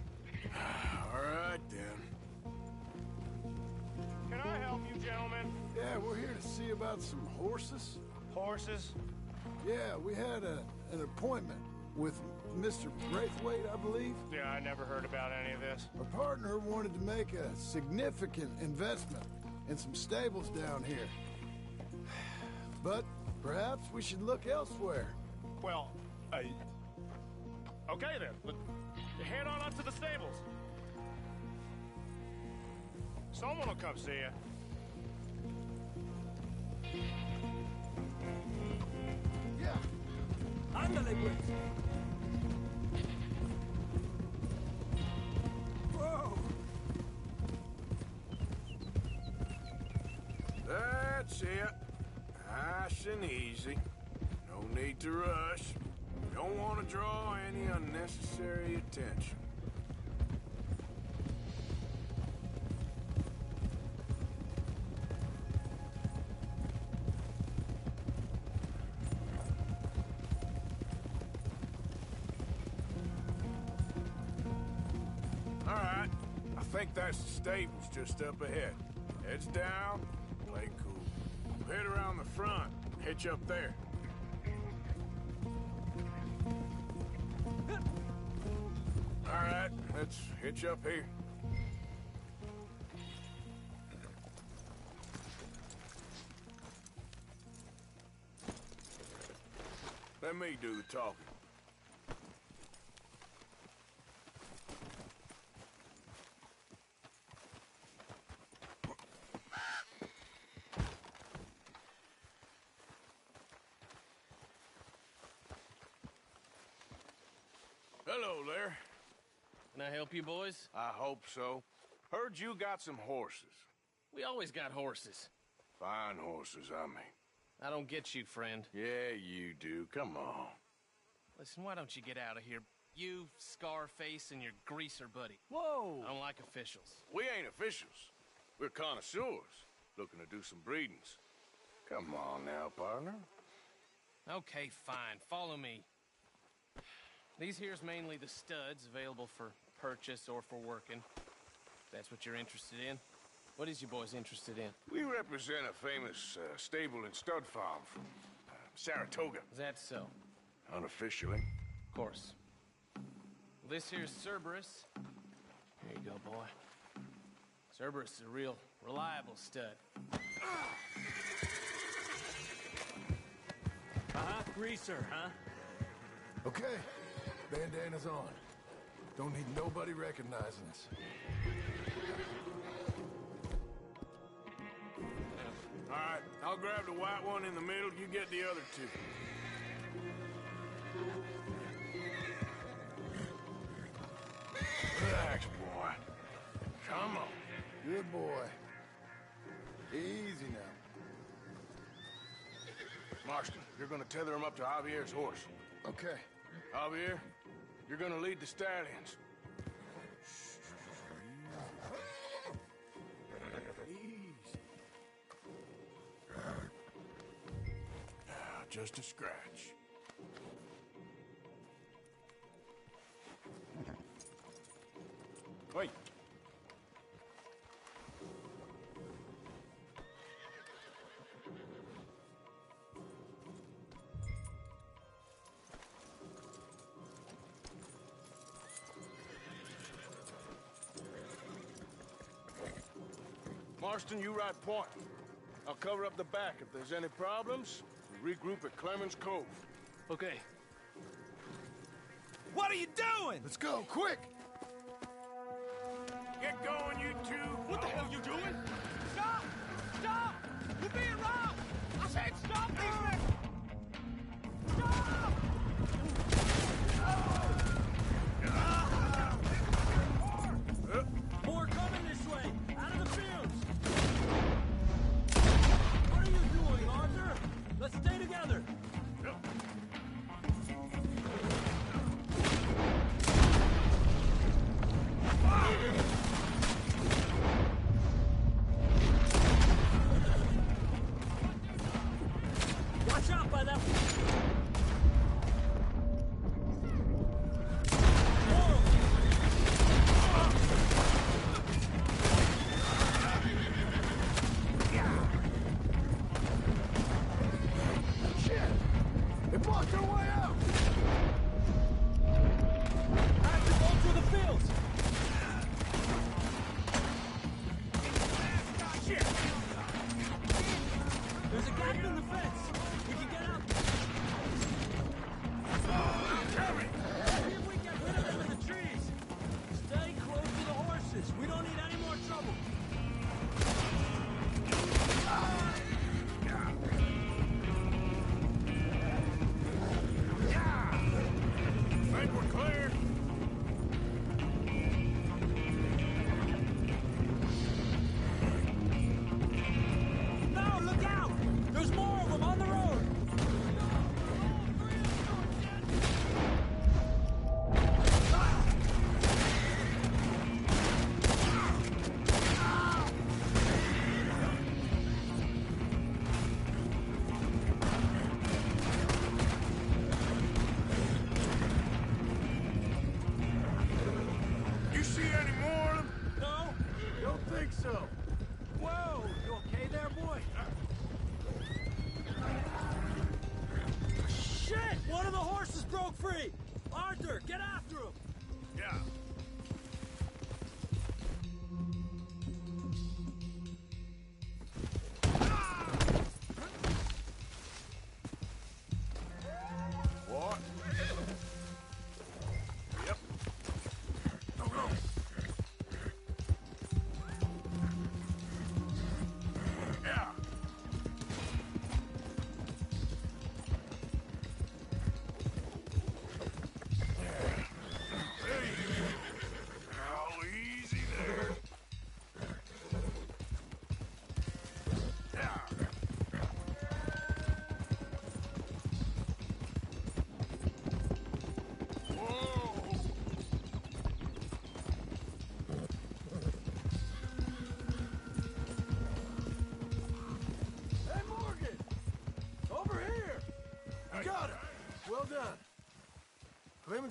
All right, then. Can I help you, gentlemen? Yeah, we're here to see about some horses. Horses? Yeah, we had an appointment with Mr. Braithwaite, I believe. Yeah, I never heard about any of this. Our partner wanted to make a significant investment in some stables down here. But perhaps we should look elsewhere. Well, okay then. Head on up to the stables. Someone will come see you. Yeah. Ándale, pues. Whoa. Nice and easy. No need to rush. Don't want to draw any unnecessary attention. All right. I think that's the stables just up ahead. Heads down, play cool. Head around the front, hitch up there. All right, let's hitch up here. Let me do the talking. Hello there. Can I help you, boys? I hope so. Heard you got some horses. We always got horses. Fine horses, I mean. I don't get you, friend. Yeah, you do. Come on. Listen, why don't you get out of here? You, Scarface, and your greaser buddy. Whoa! I don't like officials. We ain't officials. We're connoisseurs, looking to do some breedings. Come on now, partner. Okay, fine. Follow me. These here's mainly the studs available for purchase or for working. If that's what you're interested in. What is you boys interested in? We represent a famous stable and stud farm from Saratoga. Is that so? Unofficially. Of course. This here's Cerberus. Here you go, boy. Cerberus is a real reliable stud. Greaser, huh? Okay, bandana's on. Don't need nobody recognizing us. All right, I'll grab the white one in the middle. You get the other two. Relax, boy. Come on. Good boy. Easy now. Marston, you're gonna tether him up to Javier's horse. Okay. Javier, you're gonna lead the stallions. Just a scratch. Wait. Marston, you ride point. I'll cover up the back. If there's any problems, we regroup at Clemens Cove. Okay. What are you doing? Let's go, quick! Get going, you two! What the hell you doing? Stop! Stop! You're being robbed! I said stop these men! Stop! More coming this way! Out of the fields! What are you doing, Arthur? Let's stay together! Watch out by that...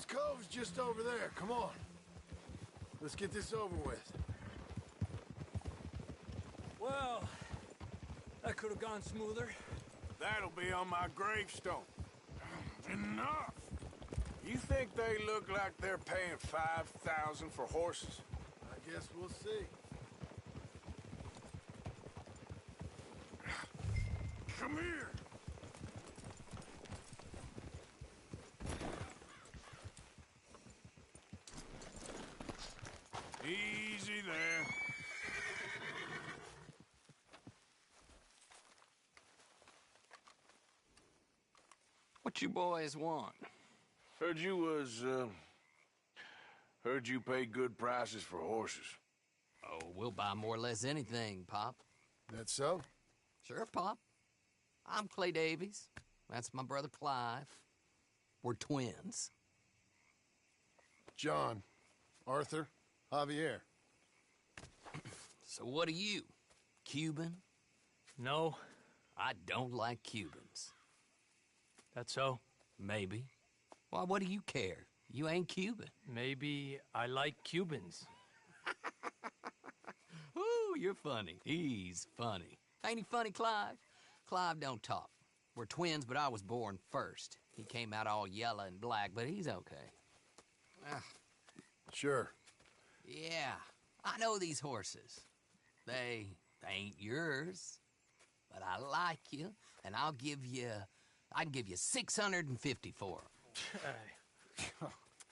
Devil's Cove's just over there. Come on. Let's get this over with. Well, that could have gone smoother. That'll be on my gravestone. Enough! You think they look like they're paying $5,000 for horses? I guess we'll see. Come here! Easy there. What you boys want? Heard you pay good prices for horses. Oh, we'll buy more or less anything, Pop. That so? Sure, Pop. I'm Clay Davies. That's my brother Clive. We're twins. John, Arthur, Javier. So what are you? Cuban? No. I don't like Cubans. That's so? Maybe. Why, what do you care? You ain't Cuban. Maybe I like Cubans. Ooh, you're funny. He's funny. Ain't he funny, Clive? Clive don't talk. We're twins, but I was born first. He came out all yellow and black, but he's okay. Sure. Yeah, I know these horses. They ain't yours, but I like you, and I can give you 650 for them.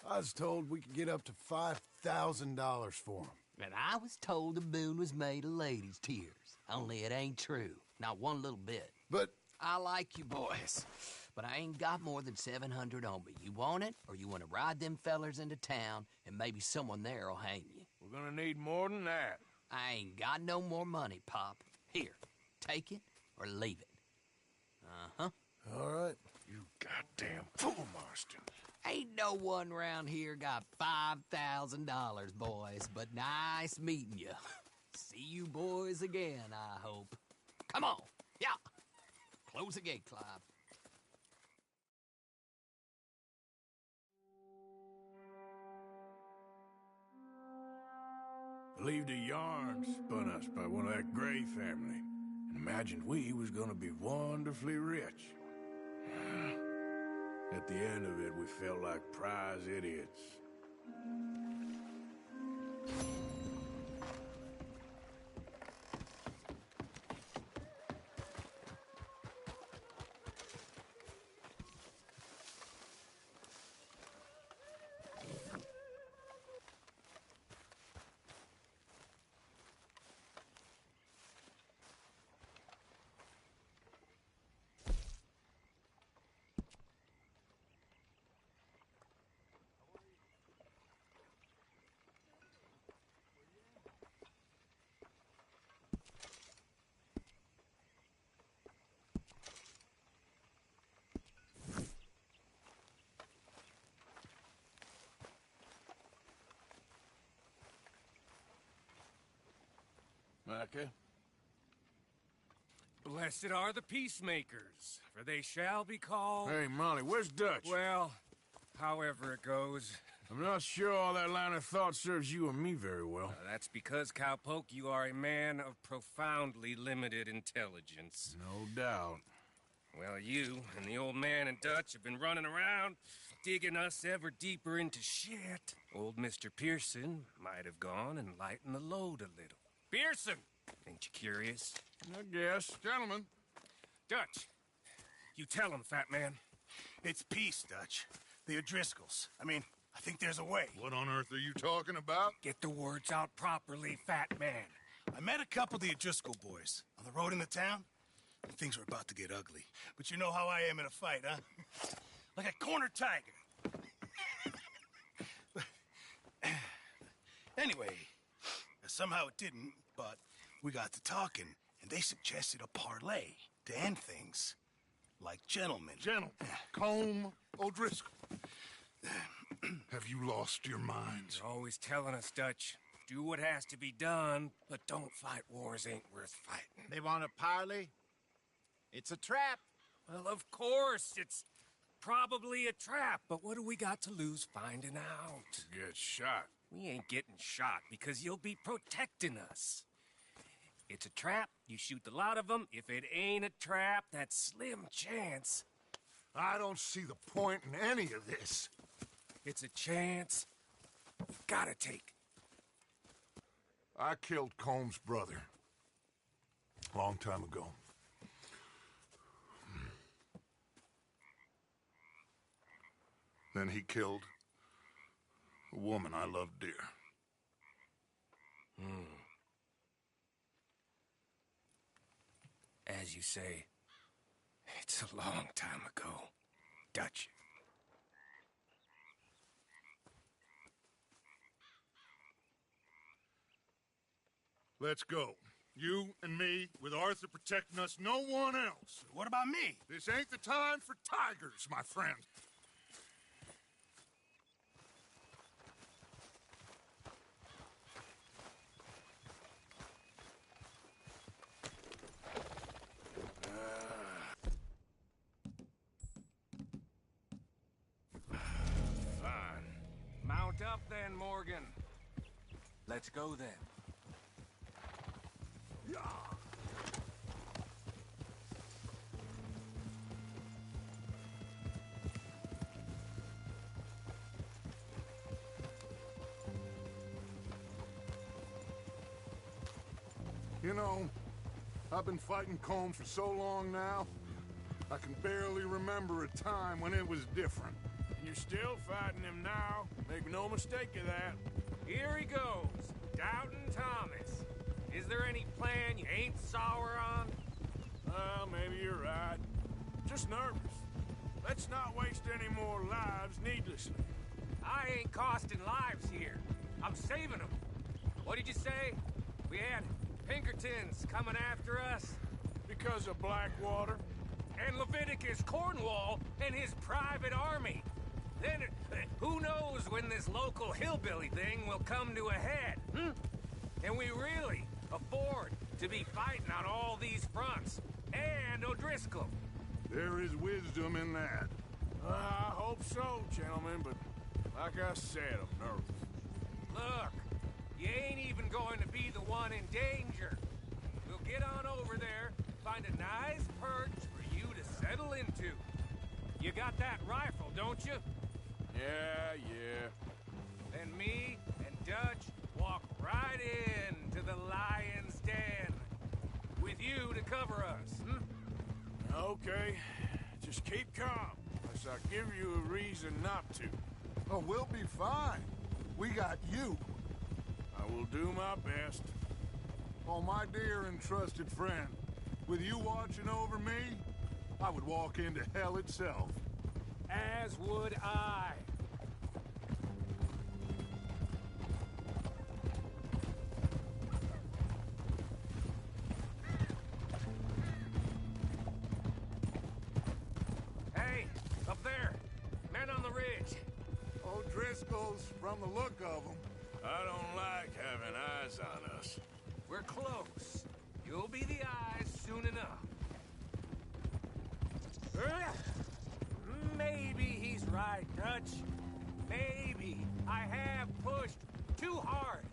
I was told we could get up to $5,000 for them. And I was told the moon was made of ladies' tears. Only it ain't true. Not one little bit. But I like you boys, but I ain't got more than 700 on me. You want it, or you want to ride them fellers into town, and maybe someone there will hang you? We're gonna need more than that. I ain't got no more money, Pop. Here, take it or leave it. Uh-huh. All right. You goddamn fool, Marston. Ain't no one round here got $5,000, boys, but nice meeting you. See you boys again, I hope. Come on, yeah. Close the gate, Clive. Believed a yarn spun us by one of that Gray family, and imagined we was gonna be wonderfully rich. At the end of it, we felt like prize idiots. Micah? Blessed are the peacemakers, for they shall be called... Hey, Molly, where's Dutch? Well, however it goes. I'm not sure all that line of thought serves you or me very well. That's because, Cowpoke, you are a man of profoundly limited intelligence. No doubt. Well, you and the old man and Dutch have been running around, digging us ever deeper into shit. Old Mr. Pearson might have gone and lightened the load a little. Pearson! Ain't you curious? I guess. Gentlemen. Dutch, you tell him, fat man. It's peace, Dutch. The O'Driscolls. I mean, I think there's a way. What on earth are you talking about? Get the words out properly, fat man. I met a couple of the O'Driscoll boys on the road into town, and things were about to get ugly. But you know how I am in a fight, huh? Like a corner tiger. Anyway, somehow it didn't, but we got to talking, and they suggested a parlay to end things. Like gentlemen. Gentlemen. Combe O'Driscoll. Have you lost your minds? You're always telling us, Dutch. Do what has to be done, but don't fight wars ain't worth fighting. They want a parley? It's a trap. Well, of course, it's probably a trap, but what do we got to lose finding out? Get shot. We ain't getting shot because you'll be protecting us. It's a trap, you shoot the lot of them. If it ain't a trap, that's slim chance. I don't see the point in any of this. It's a chance you gotta take. I killed Combs' brother. A long time ago. Then he killed a woman I loved dear. As you say, it's a long time ago, Dutch. Let's go. You and me, with Arthur protecting us, no one else. What about me? This ain't the time for tigers, my friend. Fine. Mount up then, Morgan. Let's go then. You know, I've been fighting Combs for so long now, I can barely remember a time when it was different. And you're still fighting him now. Make no mistake of that. Here he goes, Doubting Thomas. Is there any plan you ain't sour on? Well, maybe you're right. Just nervous. Let's not waste any more lives needlessly. I ain't costing lives here. I'm saving them. What did you say? We had Pinkertons coming after us? Because of Blackwater? And Leviticus Cornwall and his private army. Then, who knows when this local hillbilly thing will come to a head, Can we really afford to be fighting on all these fronts? And O'Driscoll. There is wisdom in that. I hope so, gentlemen, but like I said, I'm nervous. Look, you ain't even going to be the one in danger. We'll get on over there, find a nice perch for you to settle into. You got that rifle, don't you? Yeah. Then me and Dutch walk right into the lion's den. With you to cover us, Okay. Just keep calm, unless I give you a reason not to. Oh, we'll be fine. We got you. I will do my best. Oh, my dear and trusted friend, with you watching over me, I would walk into hell itself. As would I. Hey, up there. Men on the ridge. O'Driscoll's, from the look of them. I don't like having eyes on us. We're close. You'll be the eyes soon enough. Maybe he's right, Dutch. Maybe I have pushed too hard.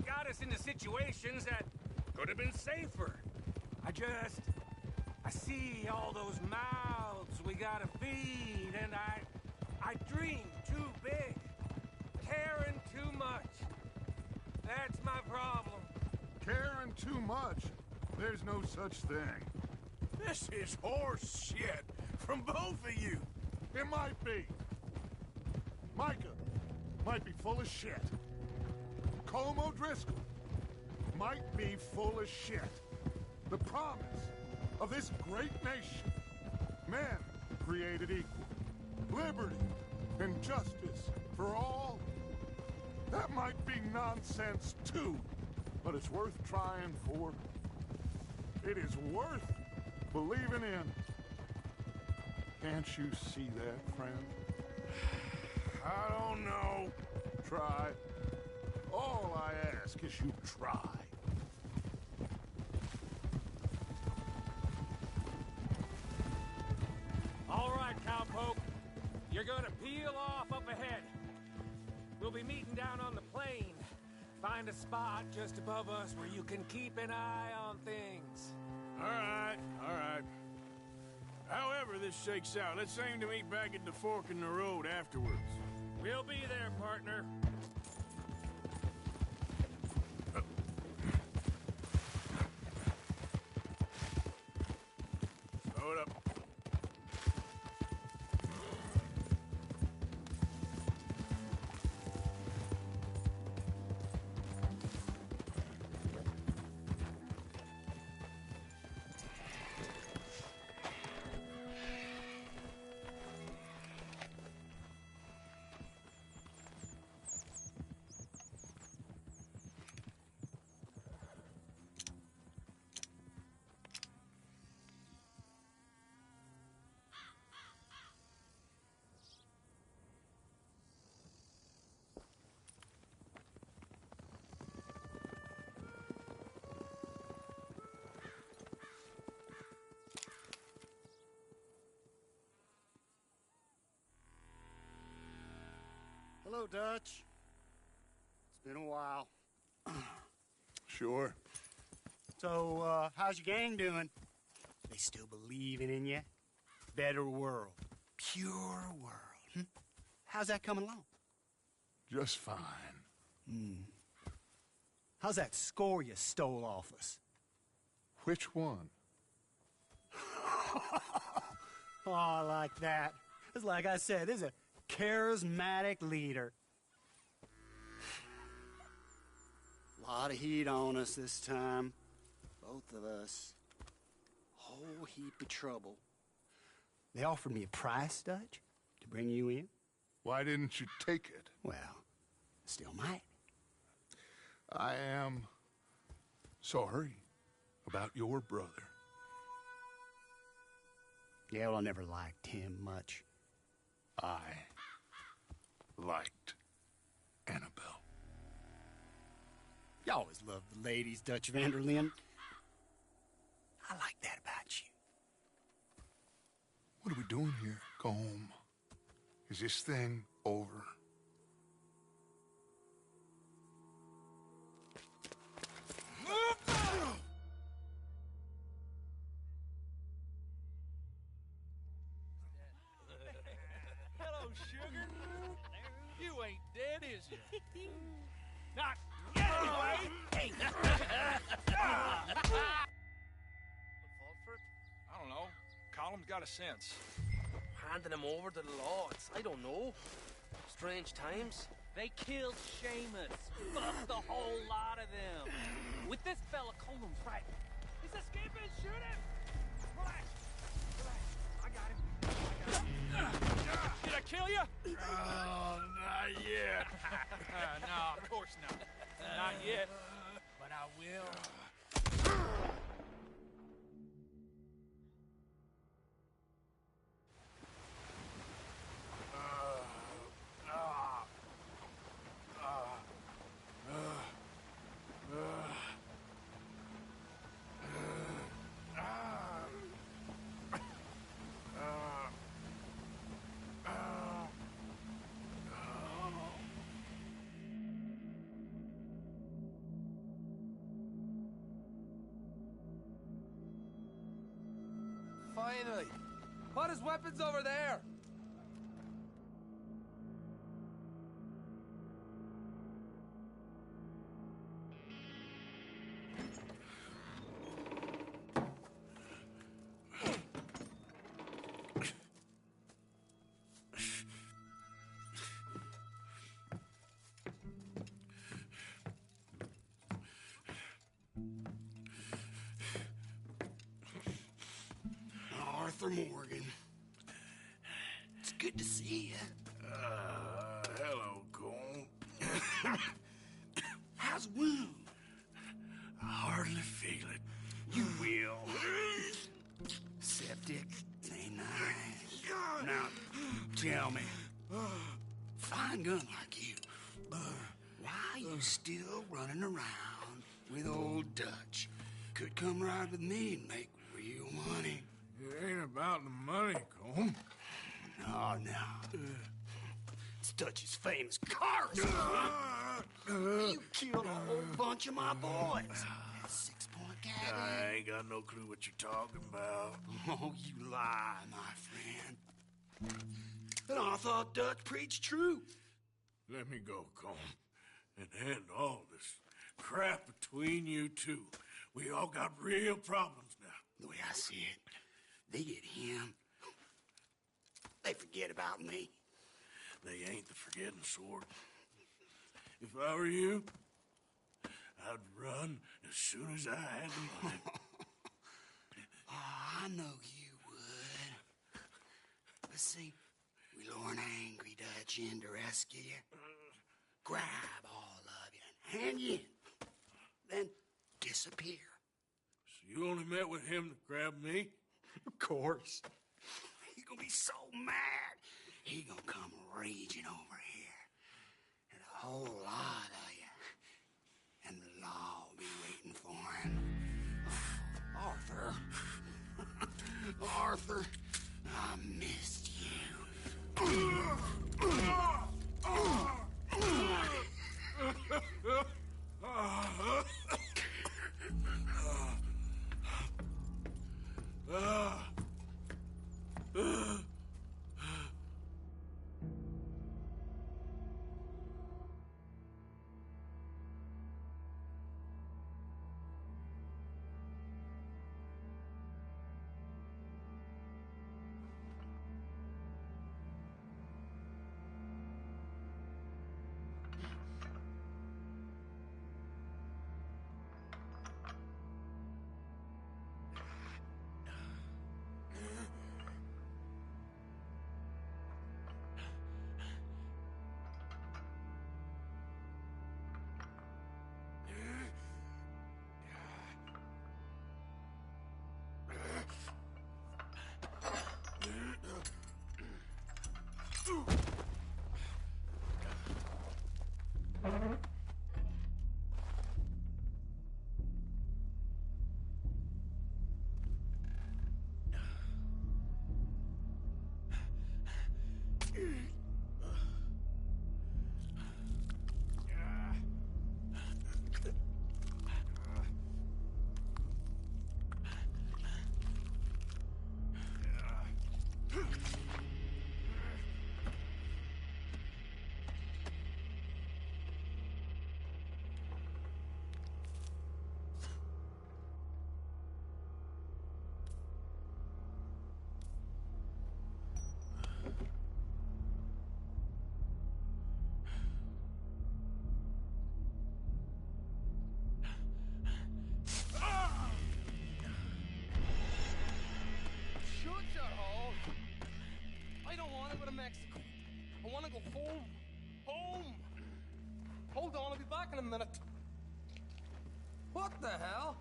Got us into situations that could have been safer. I see all those mouths we gotta feed, and I dream too big. Caring too much. That's my problem. Caring too much? There's no such thing. This is horse shit from both of you. It might be. Micah might be full of shit. Colm O'Driscoll might be full of shit. The promise of this great nation. Men created equal. Liberty and justice for all. That might be nonsense too, but it's worth trying for. It is worth believing in. Can't you see that, friend? I don't know. Try. All I ask is you try. All right, cowpoke. You're gonna peel off up ahead. We'll be meeting down on the plain. Find a spot just above us where you can keep an eye on things. All right. However this shakes out, let's aim to meet back at the fork in the road afterwards. We'll be there, partner. Slow it up. Hello, Dutch. It's been a while. Sure. So, how's your gang doing? They still believing in you? Better world. Pure world. How's that coming along? Just fine. How's that score you stole off us? Which one? Oh, I like that. It's like I said, there's a charismatic leader. Lot of heat on us this time. Both of us. Whole heap of trouble. They offered me a price, Dutch, to bring you in. Why didn't you take it? Well, still might. I am sorry about your brother. Yeah, well, I never liked him much. I liked Annabelle. You always loved the ladies, Dutch van der Linde. I like that about you. What are we doing here? Go home. Is this thing over? Hello, sugar. You ain't dead, is you? Not yet, anyway. Hey. I don't know. Colum's got a sense. Handing him over to the lords. I don't know. Strange times. They killed Seamus. Fuck the whole lot of them. With this fella, Colum's right. He's escaping. Shoot him. Relax. I got him. Did I kill you? Oh, not yet. No, of course not. Not yet. But I will. Finally! Put his weapons over there! Arthur Morgan. It's good to see you. Hello, Colm. How's the wound? I hardly feel it. You will. Septic. Ain't nice. Now, tell me. Fine gun like you. Why you still running around with old Dutch? Could come right with me and make real money. It ain't about the money, Colm. No, Oh, no. It's Dutch's famous cars. You killed a whole bunch of my boys. That 6-point gag. I ain't got no clue what you're talking about. Oh, you lie, my friend. And I thought Dutch preached truth. Let me go, Colm, and end all this crap between you two. We all got real problems now. The way I see it, they get him. They forget about me. They ain't the forgetting sort. If I were you, I'd run as soon as I had the money. Oh, I know you would. But see, we lure an angry Dutch in to rescue you. Grab all of you and hand you in. Then disappear. So you only met with him to grab me? Of course. He gonna be so mad. He gonna come raging over here. And a whole lot of you. And the law will be waiting for him. Arthur. Arthur, I missed you. Mexico. I want to go home. Home! Hold on, I'll be back in a minute. What the hell?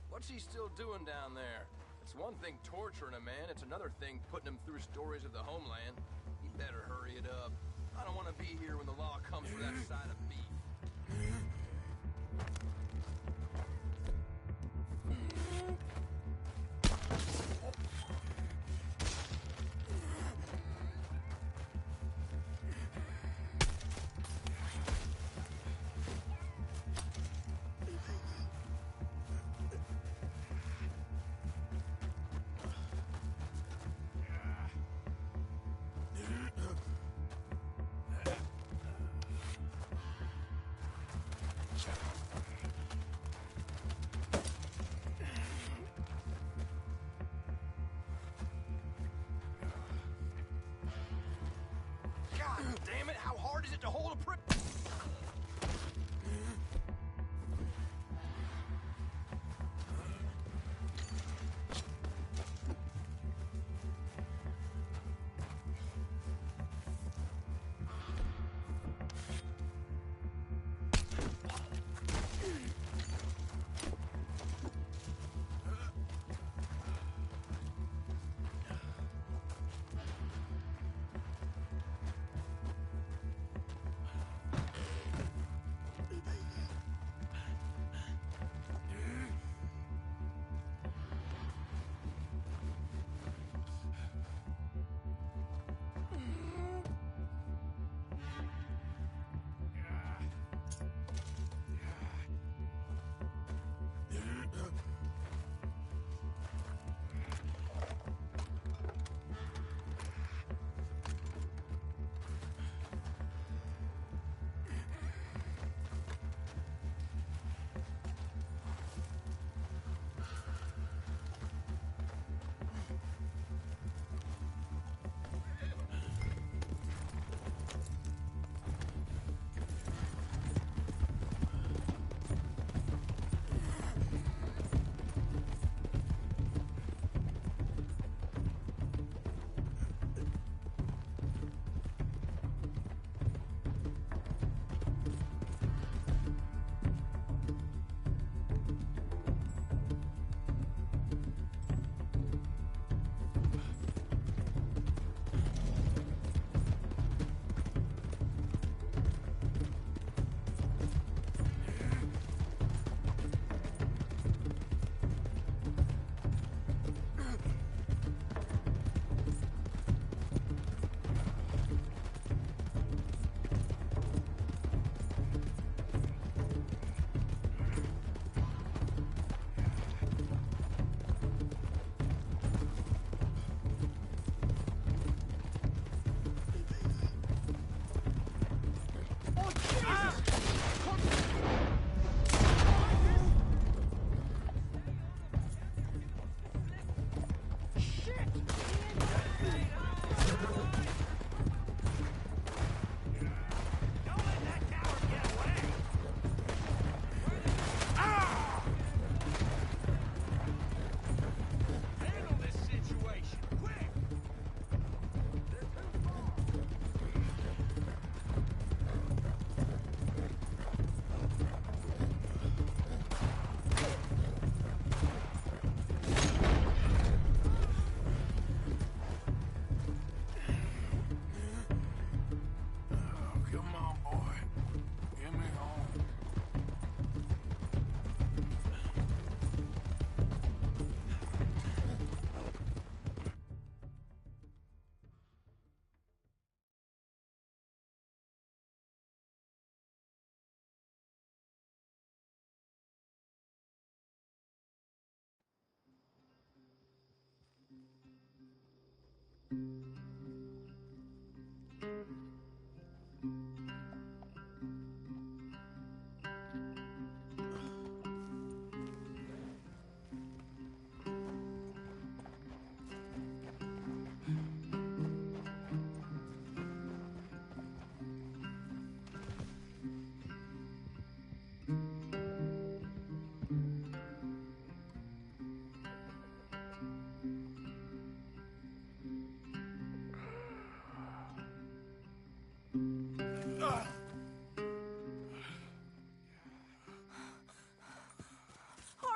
What's he still doing down there? It's one thing torturing a man, it's another thing putting him through stories of the homeland. He better hurry it up. I don't want to be here when the law comes for that side of beef. Damn it, how hard is it to hold a prick?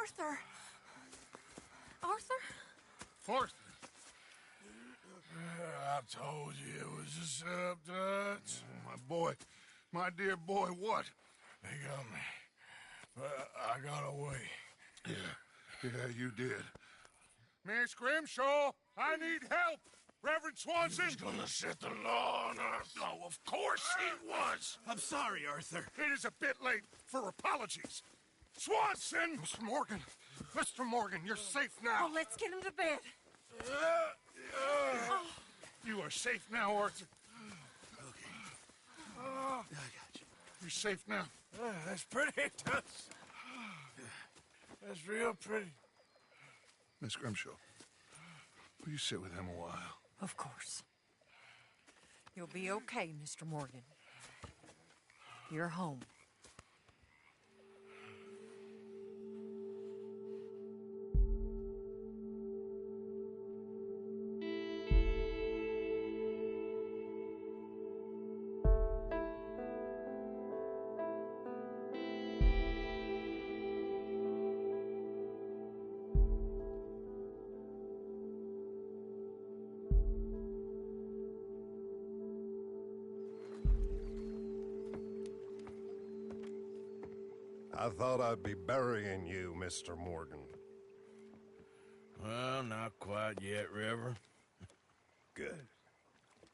Arthur! Arthur? Forster. I told you it was a setup, Dutch. My boy. My dear boy, what? They got me. But I got away. Yeah, you did. Miss Grimshaw, I need help! Reverend Swanson! He's gonna set the law on us. Oh, of course he was! I'm sorry, Arthur. It is a bit late for apologies. Swanson! Mr. Morgan! Mr. Morgan, you're safe now. Oh, let's get him to bed. You are safe now, Arthur. Okay. I got you. You're safe now. That's pretty, Dutch. That's real pretty. Miss Grimshaw, will you sit with him a while? Of course. You'll be okay, Mr. Morgan. You're home. I thought I'd be burying you, Mr. Morgan. Well, not quite yet, River. Good.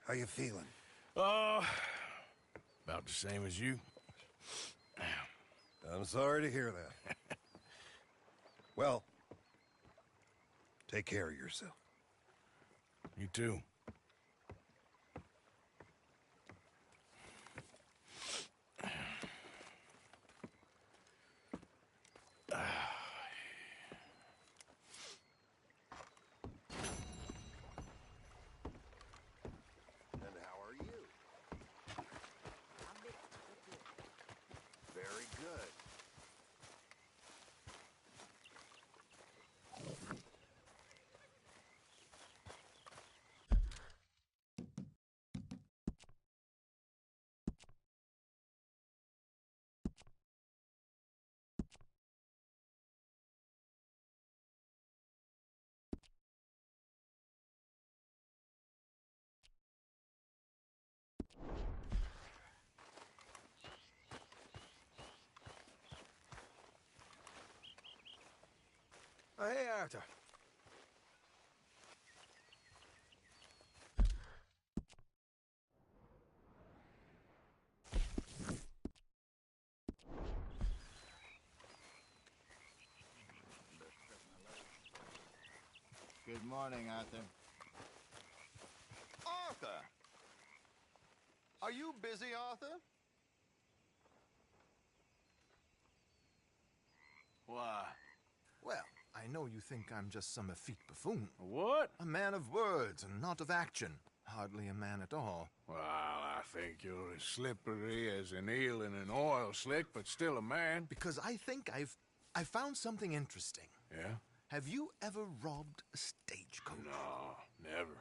How you feeling? About the same as you. I'm sorry to hear that. Well, take care of yourself. You too. Oh, hey, Arthur. Good morning, Arthur. Arthur! Are you busy, Arthur? Why? Well, I know you think I'm just some effete buffoon. What? A man of words and not of action. Hardly a man at all. Well, I think you're as slippery as an eel in an oil slick, but still a man. Because I think I found something interesting. Yeah? Have you ever robbed a stagecoach? No, never.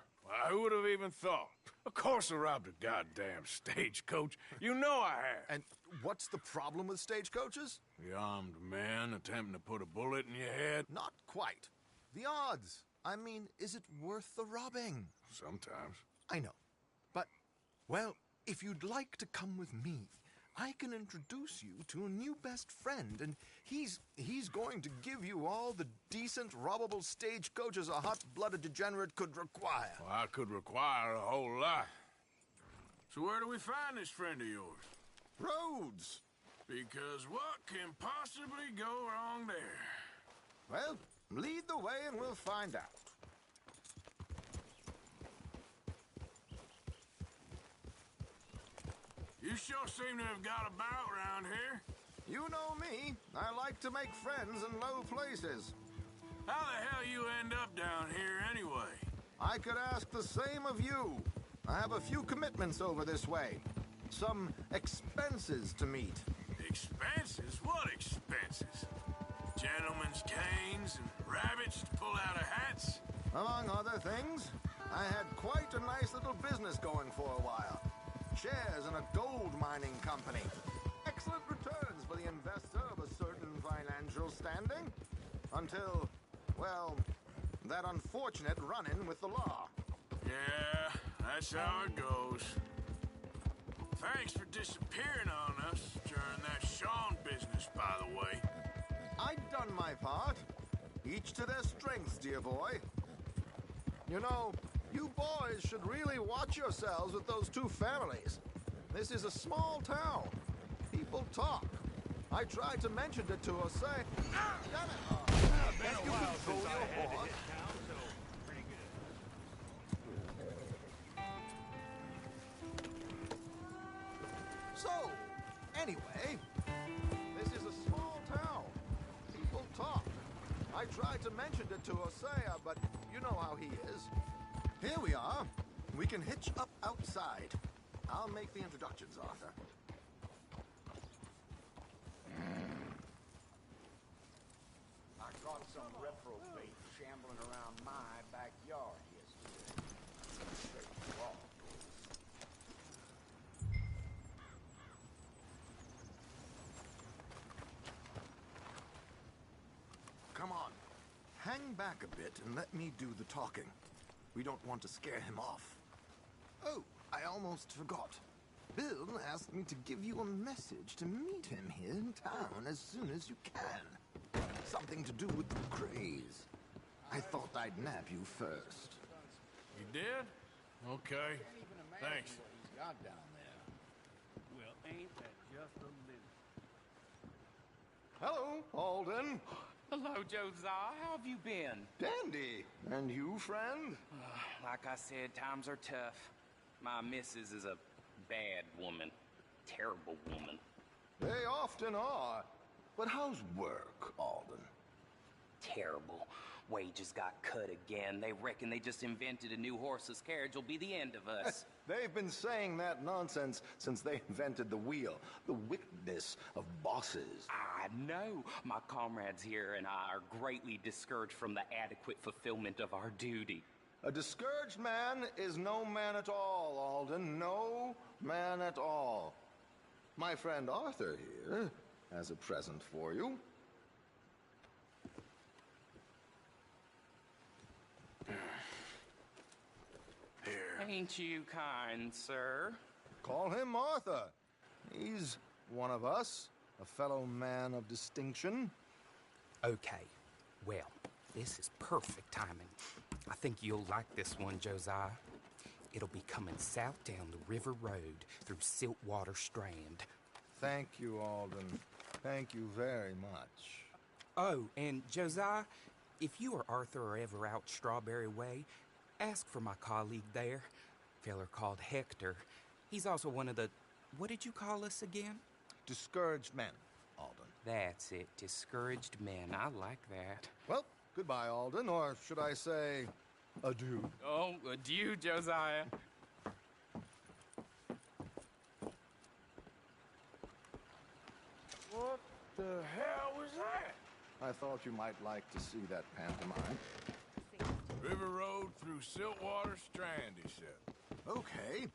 Who would have even thought? Of course I robbed a goddamn stagecoach. You know I have. And what's the problem with stagecoaches? The armed man attempting to put a bullet in your head? Not quite. The odds. I mean, is it worth the robbing? Sometimes. I know. But, well, if you'd like to come with me, I can introduce you to a new best friend, and he's going to give you all the decent, robbable stagecoaches a hot-blooded degenerate could require. Well, I could require a whole lot. So where do we find this friend of yours? Roads. Because what can possibly go wrong there? Well, lead the way and we'll find out. You sure seem to have got about around here. You know me. I like to make friends in low places. How the hell you end up down here anyway? I could ask the same of you. I have a few commitments over this way. Some expenses to meet. Expenses? What expenses? Gentlemen's canes and rabbits to pull out of hats? Among other things, I had quite a nice little business going for a while. Shares in a gold mining company. Excellent returns for the investor of a certain financial standing. Until, well, that unfortunate run-in with the law. Yeah, that's how it goes. Thanks for disappearing on us during that Sean business, by the way. I'd done my part. Each to their strengths, dear boy. You know, you boys should really watch yourselves with those two families. This is a small town. People talk. I tried to mention it to her, say, damn it! Been a while since I had to hit town, so pretty good. So, anyway, this is a small town. People talk. I tried to mention it to Hosea, but you know how he is. Here we are. We can hitch up outside. I'll make the introductions, Arthur. I caught some reprobate shambling around my backyard yesterday. Straight raw. Come on. Hang back a bit and let me do the talking. We don't want to scare him off. Oh, I almost forgot. Bill asked me to give you a message to meet him here in town as soon as you can. Something to do with the craze. I thought I'd nab you first. You did? Okay. Thanks. What he's got down there. Well, ain't that just a minute? Hello, Alden. Hello, Josiah. How have you been? Dandy. And you, friend? Like I said, times are tough. My missus is a bad woman. Terrible woman. They often are. But how's work, Alden? Terrible. Wages got cut again. They reckon they just invented a new horseless carriage will be the end of us. They've been saying that nonsense since they invented the wheel. The wickedness of bosses. I know. My comrades here and I are greatly discouraged from the adequate fulfillment of our duty. A discouraged man is no man at all, Alden. No man at all. My friend Arthur here has a present for you. Here. Ain't you kind, sir? Call him Arthur. He's one of us, a fellow man of distinction. Okay. Well, this is perfect timing. I think you'll like this one, Josiah. It'll be coming south down the river road through Siltwater Strand. Thank you, Alden. Thank you very much. Oh, and Josiah, if you or Arthur are ever out Strawberry Way, ask for my colleague there, feller called Hector. He's also one of the... What did you call us again? Discouraged men, Alden. That's it. Discouraged men. I like that. Well, goodbye, Alden, or should I say, adieu? Oh, adieu, Josiah. What the hell was that? I thought you might like to see that pantomime. River Road through Siltwater Strand, he said. Okay.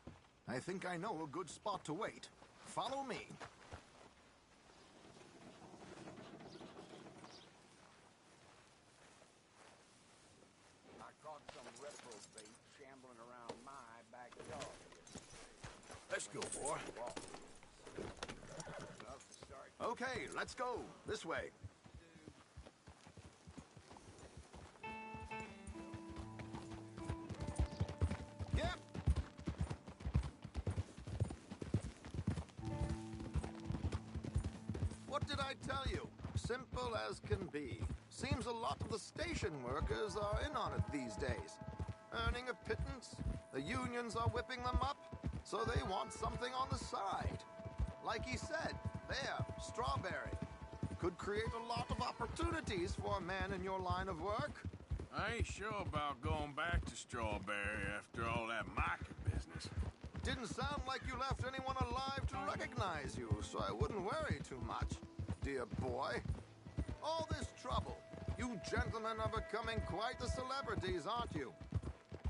I think I know a good spot to wait. Follow me. I caught some reprobate shambling around my backyard yesterday. Let's go, boy. Okay, let's go. This way. Yep. What did I tell you? Simple as can be. Seems a lot of the station workers are in on it these days. Earning a pittance. The unions are whipping them up. So they want something on the side. Like he said, there, strawberry. Could create a lot of opportunities for a man in your line of work. I ain't sure about going back to Strawberry after all that market business. Didn't sound like you left anyone alive to recognize you, so I wouldn't worry too much, dear boy. All this trouble. You gentlemen are becoming quite the celebrities, aren't you?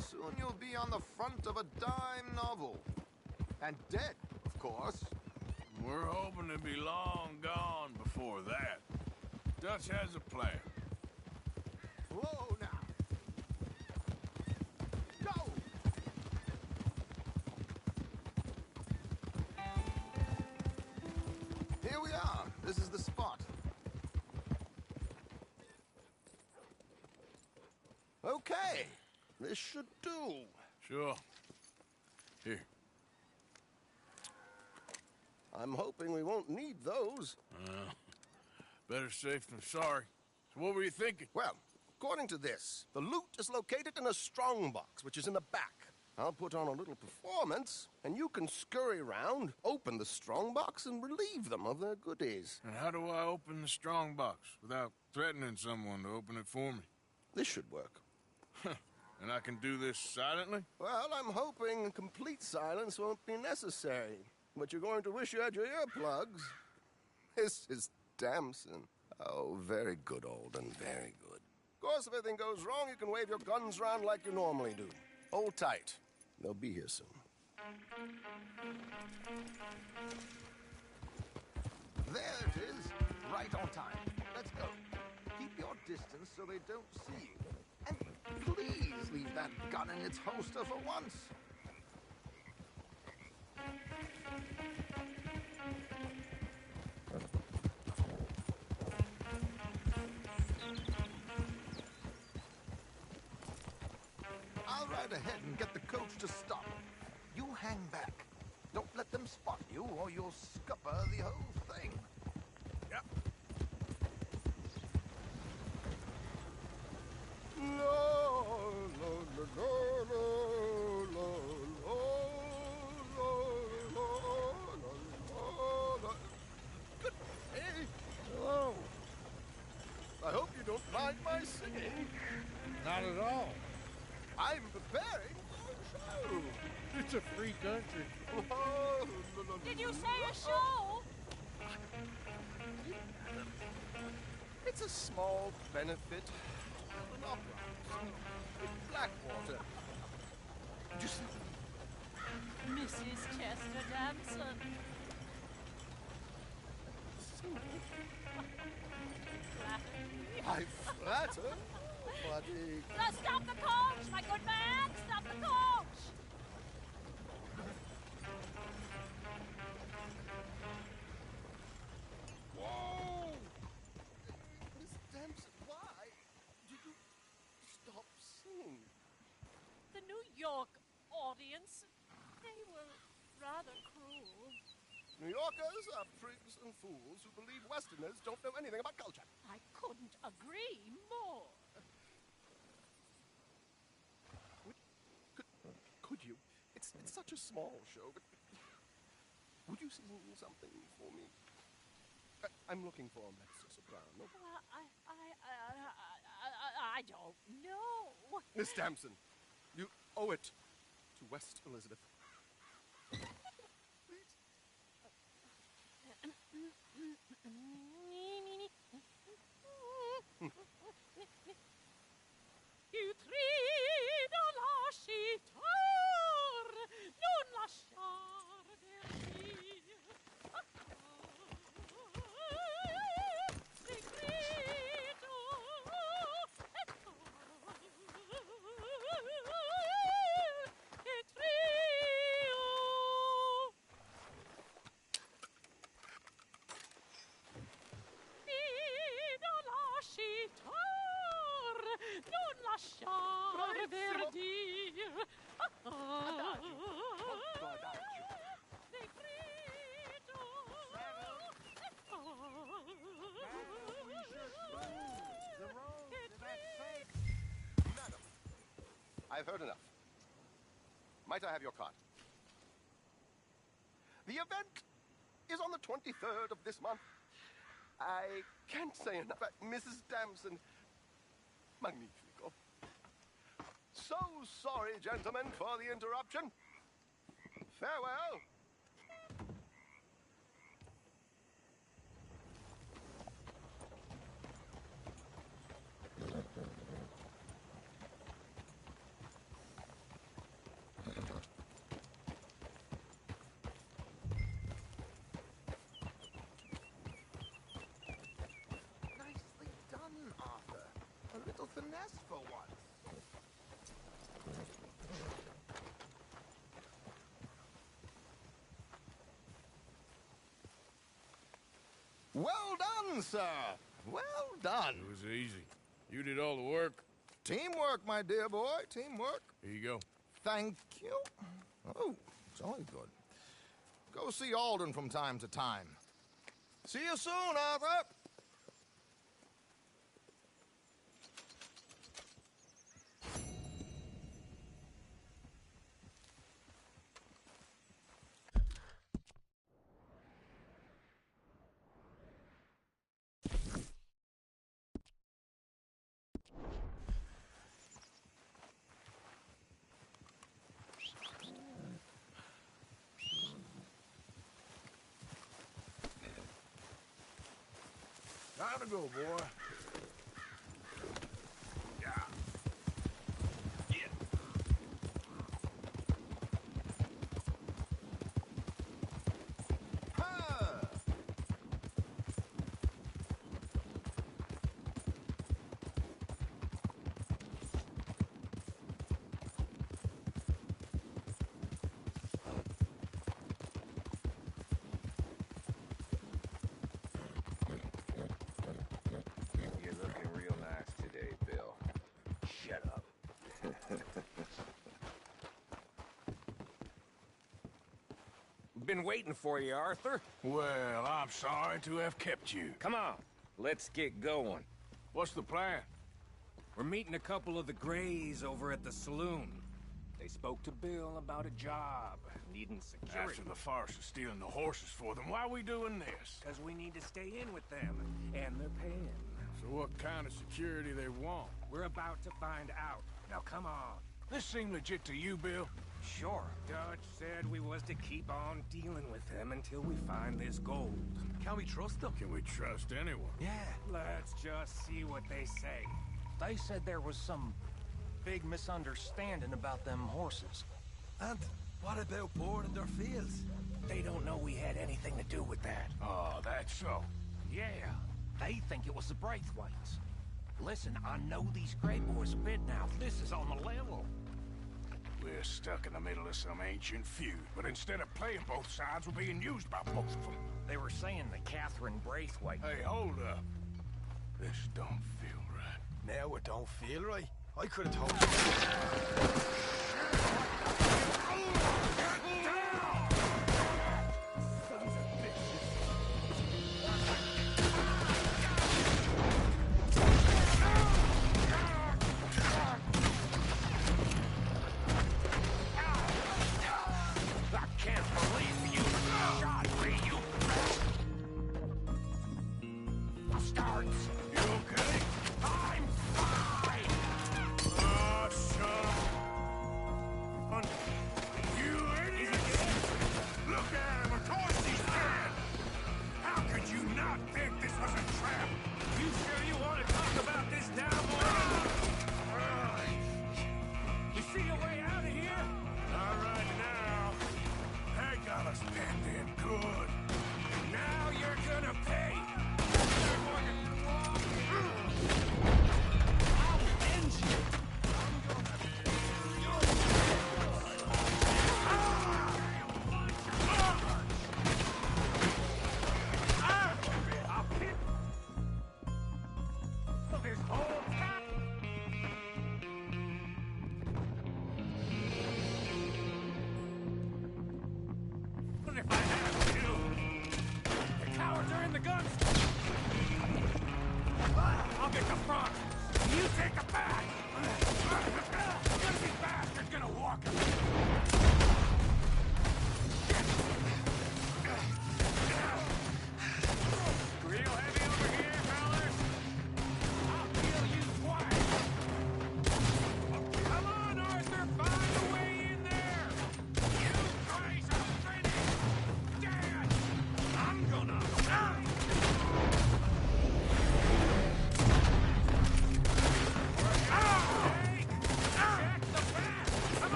Soon you'll be on the front of a dime novel. And dead, of course. We're hoping to be long gone before that. Dutch has a plan. Whoa, now. Go! Here we are. This is the spot. Okay. This should do. Sure. Here. I'm hoping we won't need those. Better safe than sorry. So what were you thinking? Well, according to this, the loot is located in a strongbox, which is in the back. I'll put on a little performance, and you can scurry around, open the strongbox, and relieve them of their goodies. And how do I open the strongbox without threatening someone to open it for me? This should work. And I can do this silently? Well, I'm hoping complete silence won't be necessary. But you're going to wish you had your earplugs. This is Damson. Oh, very good, Alden, very good. Of course, if anything goes wrong, you can wave your guns around like you normally do. Hold tight. They'll be here soon. There it is. Right on time. Let's go. Keep your distance so they don't see you. And please leave that gun in its holster for once. I'll ride ahead and get the coach to stop. You hang back. Don't let them spot you, or you'll scupper the whole thing. Yep. Good day. Hello. I hope you don't mind my singing. Not at all. I'm preparing for a show. It's a free country. Oh, Did you say a show? It's a small benefit. An opera. In Blackwater. Did you see? Mrs. Chester Damson. I flatter, but Stop the coach, my good man! Stop the coach! Whoa! Miss Damson, why did you stop singing? The New York audience, they were rather cruel. New Yorkers are prigs and fools who believe Westerners don't know anything about culture. I couldn't agree more. Could you? It's such a small show, but would you sing something for me? I'm looking for a mezzo-soprano. Well, I don't know. Miss Damson, you owe it to West Elizabeth. Utrida lasciar, non lasciar del segreto e trio. Ida lasciar, non lasciar verdir. I've heard enough. Might I have your card? The event is on the 23rd of this month. I can't say enough. Mrs. Damson, magnifico. So sorry, gentlemen, for the interruption. Farewell. Nicely done, Arthur. A little finesse for once. Well done, sir. Well done. It was easy. You did all the work. Teamwork, my dear boy. Teamwork. Here you go. Thank you. Oh, jolly good. Go see Alden from time to time. See you soon, Arthur. Time to go, boy. You're looking real nice today, Bill. Shut up. Been waiting for you, Arthur. Well, I'm sorry to have kept you. Come on, let's get going. What's the plan? We're meeting a couple of the Greys over at the saloon. They spoke to Bill about a job, needing security. After the farce of stealing the horses for them, why are we doing this? Because we need to stay in with them, and they're paying. So what kind of security they want? We're about to find out. Now come on. This seem legit to you, Bill? Sure. Dutch said we was to keep on dealing with them until we find this gold. Can we trust them? Can we trust anyone? Yeah. Let's just see what they say. They said there was some big misunderstanding about them horses. And what about boarding their fields? They don't know we had anything to do with that. Oh, that's so. Yeah, they think it was the Braithwaites. Listen, I know these Grey boys a bit now. This is on the level. We're stuck in the middle of some ancient feud, but instead of playing both sides, we're being used by both of them. They were saying that Catherine Braithwaite... Hey, hold up. This don't feel right. Now it don't feel right. I could have told you.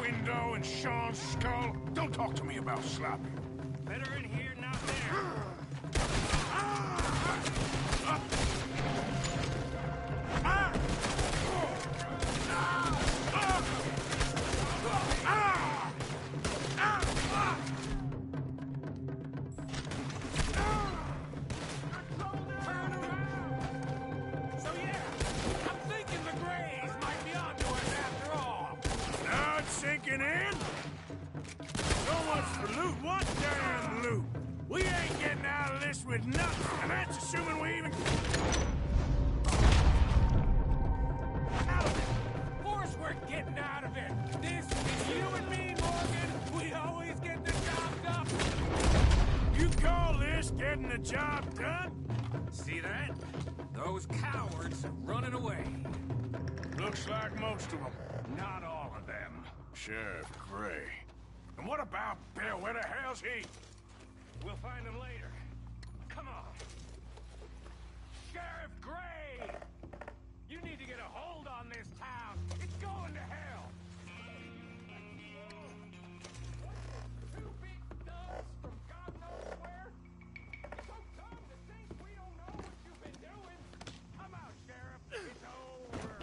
window and Sean's skull. Don't talk to me about sloppy. Better in here, not there. So yeah, I'm thinking the Greys might be onto us after all. Now it's sinking in. So much for loot. What damn loot? We ain't getting out of this with nothing, and that's assuming we even... Out of it! Of course we're getting out of it! This is you and me, Morgan! We always get the job done! You call this getting the job done? See that? Those cowards are running away. Looks like most of them. Not all of them. Sheriff Gray. And what about Bill? Where the hell's he? We'll find him later. Come on. Sheriff Gray! You need to get a hold on this town. It's going to hell. Two big thugs from God knows where? It's so dumb to think we don't know what you've been doing. Come out, Sheriff. It's over.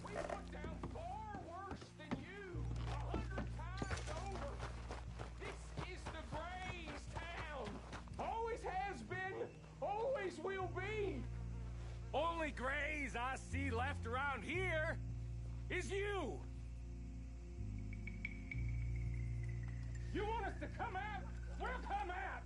We put down far worse than you. 100 times over. This is the Grays town. Always has been. Always will be. Only Grays I see left around here is you. You want us to come out? We'll come out.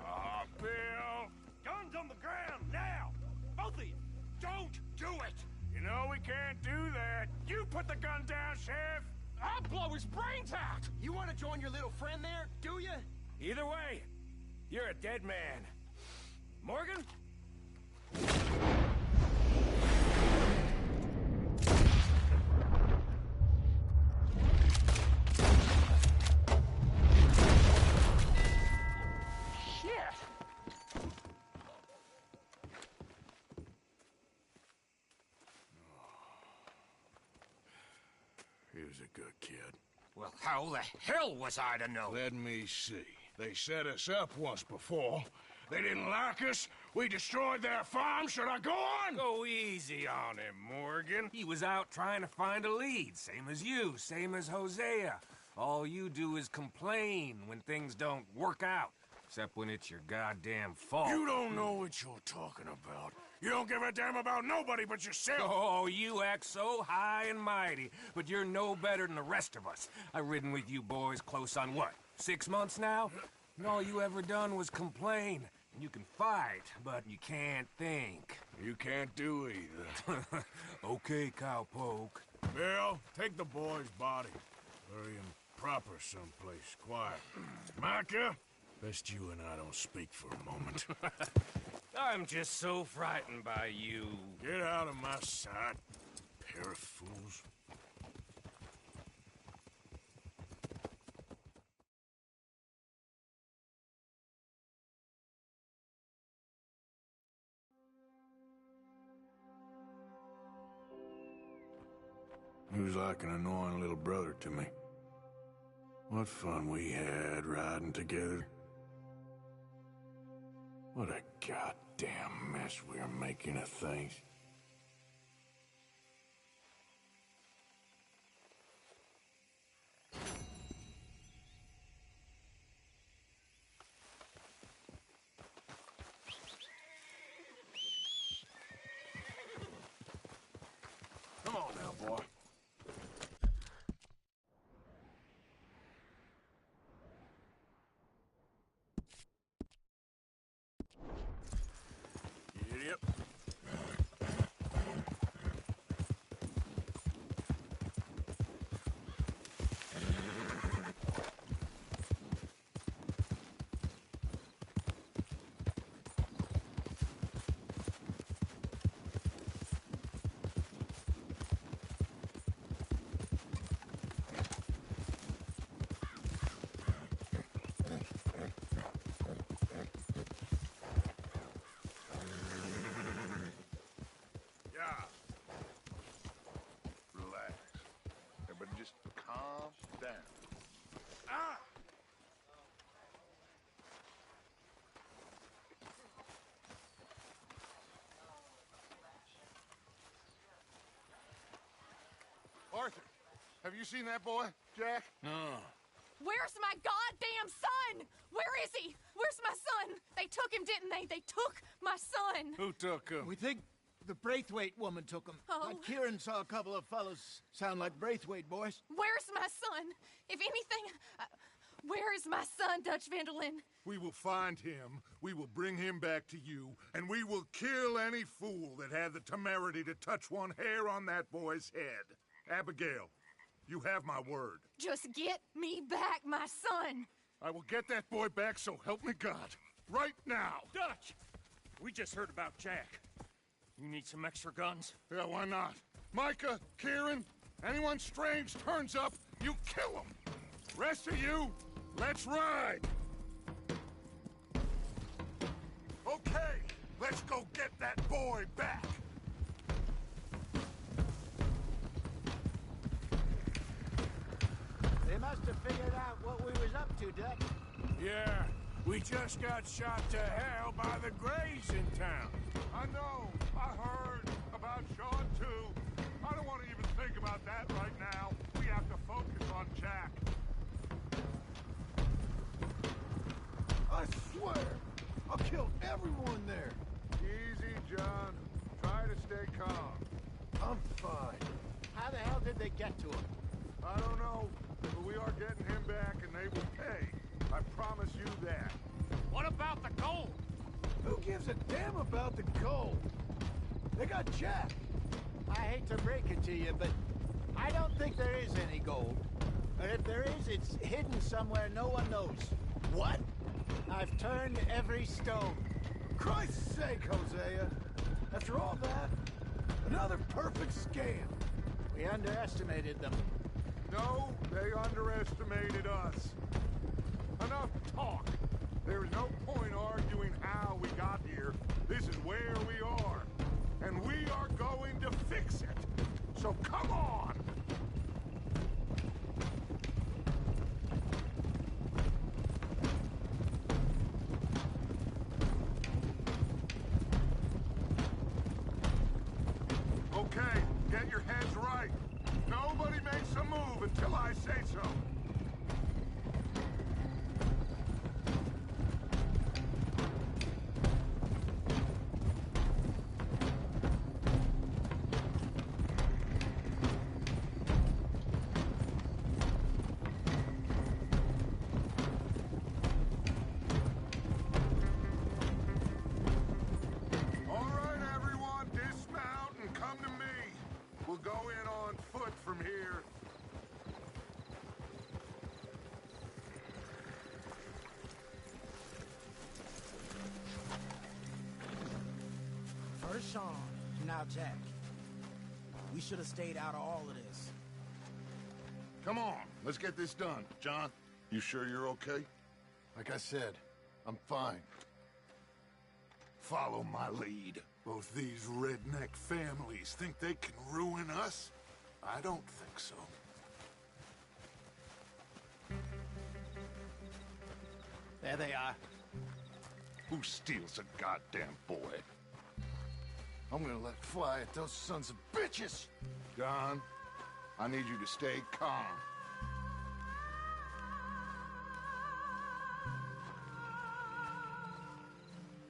Oh, Bill. Guns on the ground now. Both of you. Don't do it. You know we can't do that. You put the gun down, Sheriff. I'll blow his brains out. You want to join your little friend there, do you? Either way, you're a dead man. Morgan? Shit. He was a good kid. Well, how the hell was I to know? Let me see. They set us up once before. They didn't like us. We destroyed their farm. Should I go on? Go easy on him, Morgan. He was out trying to find a lead, same as you, same as Hosea. All you do is complain when things don't work out, except when it's your goddamn fault. You don't know what you're talking about. You don't give a damn about nobody but yourself. Oh, you act so high and mighty, but you're no better than the rest of us. I've ridden with you boys close on what, 6 months now? And all you ever done was complain. You can fight, but you can't think. You can't do either. Okay, cowpoke. Bill, take the boy's body. Bury him proper someplace, quiet. Micah, best you and I don't speak for a moment. I'm just so frightened by you. Get out of my sight, pair of fools. He was like an annoying little brother to me. What fun we had riding together. What a goddamn mess we are making of things. Come on now, boy. Idiot. Have you seen that boy, Jack? No. Where's my goddamn son? Where is he? Where's my son? They took him, didn't they? They took my son. Who took him? We think the Braithwaite woman took him. Oh. Kieran saw a couple of fellows sound like Braithwaite boys. Where's my son? If anything, where is my son, Dutch Van der Linde? We will find him, we will bring him back to you, and we will kill any fool that had the temerity to touch one hair on that boy's head. Abigail, you have my word. Just get me back, my son. I will get that boy back, so help me God. Right now. Dutch! We just heard about Jack. You need some extra guns? Yeah, why not? Micah, Kieran, anyone strange turns up, you kill him. Rest of you, let's ride. Okay, let's go get that boy back. They must have figured out what we was up to, Dutch. Yeah, we just got shot to hell by the Greys in town. I know. I heard about Sean, too. I don't want to even think about that right now. We have to focus on Jack. I swear, I'll kill everyone there. Easy, John. Try to stay calm. I'm fine. How the hell did they get to him? I don't know, but we are getting him back and they will pay. I promise you that. What about the gold? Who gives a damn about the gold? They got Jack. I hate to break it to you, but I don't think there is any gold. And if there is, it's hidden somewhere no one knows. What? I've turned every stone. Christ's sake, Hosea. After all that, another perfect scam. We underestimated them. No, they underestimated us. Enough talk. There is no point arguing how we got here. This is where we are. And we are going to fix it. So come on! Okay, get your heads right. Nobody makes a move until I say so. All right, everyone, dismount and come to me. We'll go in on foot from here. First Sean, now Jack. We should have stayed out of all of this. Come on, let's get this done. John, you sure you're okay? Like I said, I'm fine. Follow my lead. Both these redneck families think they can ruin us? I don't think so. There they are. Who steals a goddamn boy? I'm gonna let fly at those sons of bitches! John, I need you to stay calm.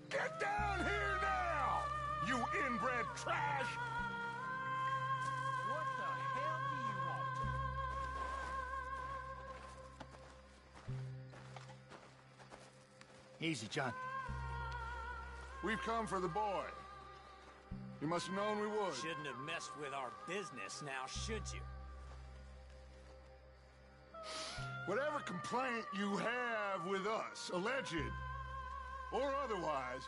Get down here now, you inbred trash! What the hell do you want? Easy, John. We've come for the boy. You must have known we would. Shouldn't have messed with our business now, should you? Whatever complaint you have with us, alleged or otherwise,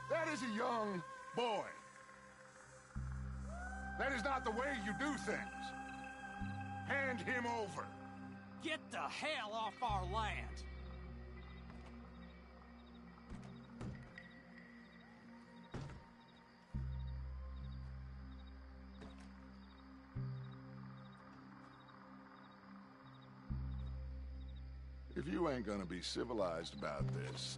that is a young boy. That is not the way you do things. Hand him over. Get the hell off our land! If you ain't gonna be civilized about this,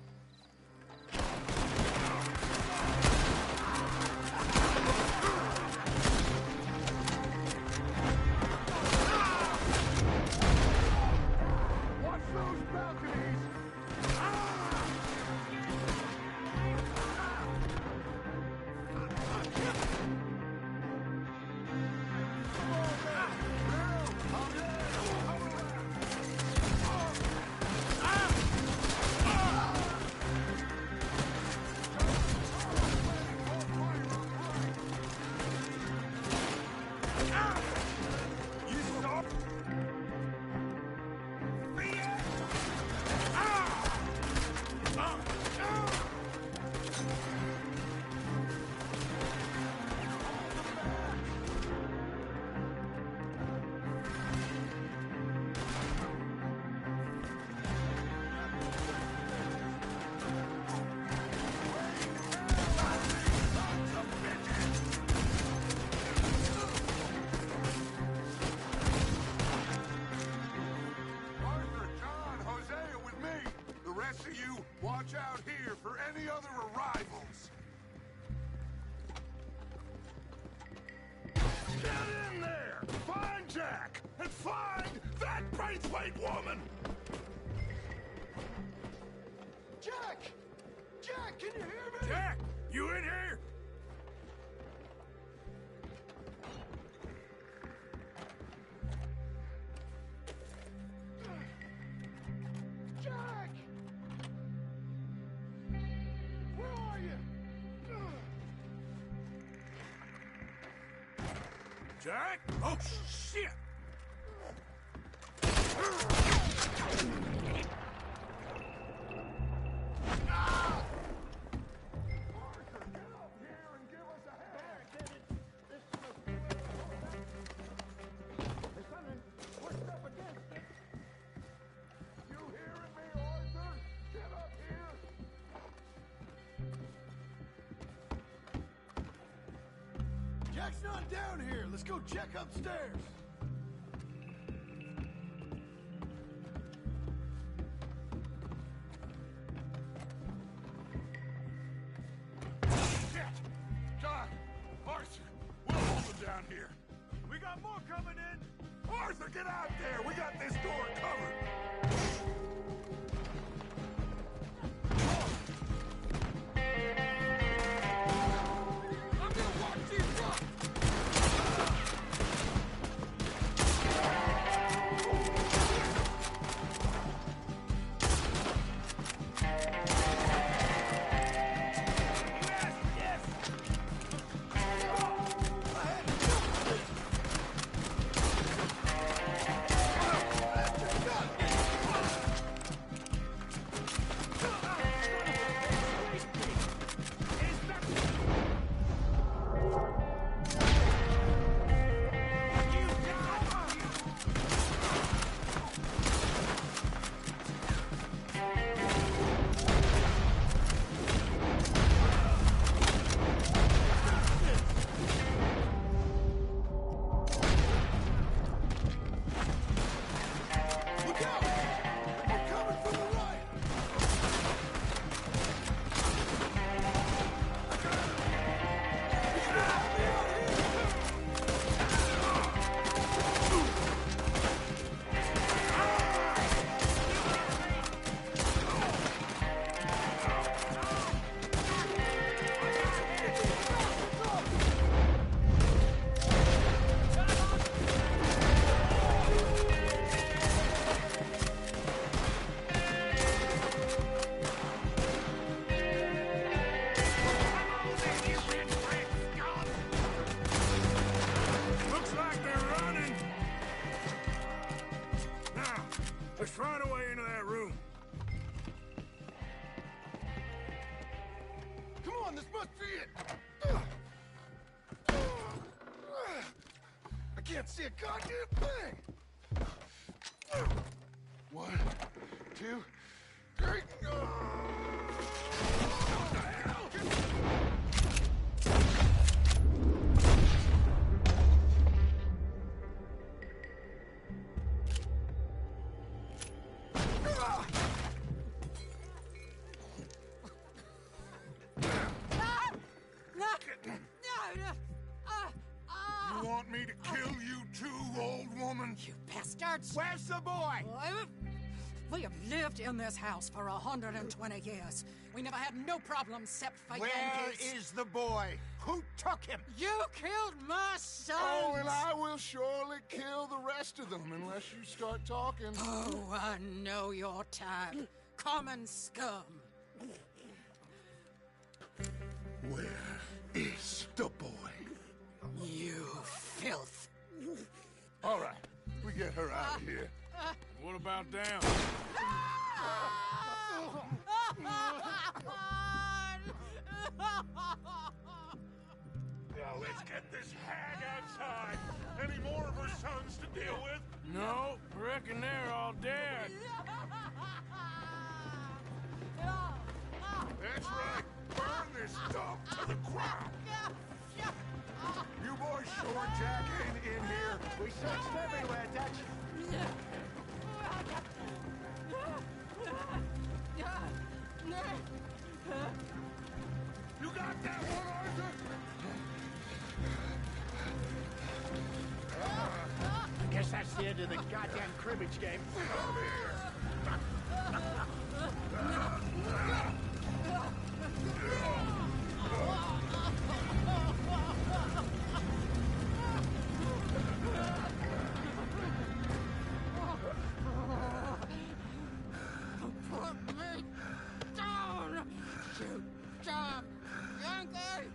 rest of you, watch out here for any other arrivals. Get in there! Find Jack! And find that Braithwaite woman! Jack! Jack, can you hear me? Jack, you in here? Jack! Where are you? Jack? Oh, shit! Jack's not down here. Let's go check upstairs. Shit! Doc! Arthur! We'll hold them down here. We got more coming in! Arthur, get out there! We got this door covered! I'm gonna watch these rocks! Looks like they're running! Now, let's find a way into that room. Come on, this must be it! I can't see a goddamn thing! 1, 2, 3... What the hell? You want me to kill you too, old woman? You bastards! Where's the boy? We have lived in this house for 120 years. We never had no problems except for Where Yankees. is the boy? Who took him? You killed my son! Oh, and I will surely kill the rest of them unless you start talking. Oh, I know your type. Common scum. Where is the boy? You filth. All right, we get her out of here. What about down? Now let's get this hag outside. Any more of her sons to deal with? No, reckon they're all dead. That's right. Burn this dump to the ground. You boys sure Jack ain't in here? We searched everywhere, Dutch. into the goddamn cribbage game. Put me down, you damn Yankee!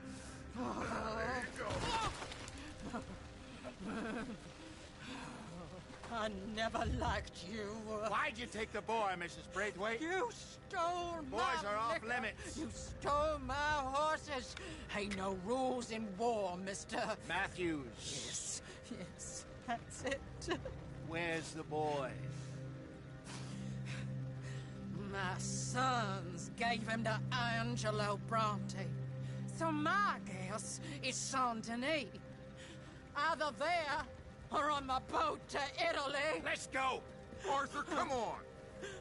I never liked you. Why'd you take the boy, Mrs. Braithwaite? You stole Boys my are off liquor. limits. You stole my horses. Ain't no rules in war, mister. Matthews. Yes, yes, that's it. Where's the boy? My sons gave him to Angelo Bronte. So my guess is Saint-Denis. Either there or on the boat to Italy. Let's go. Arthur, come on.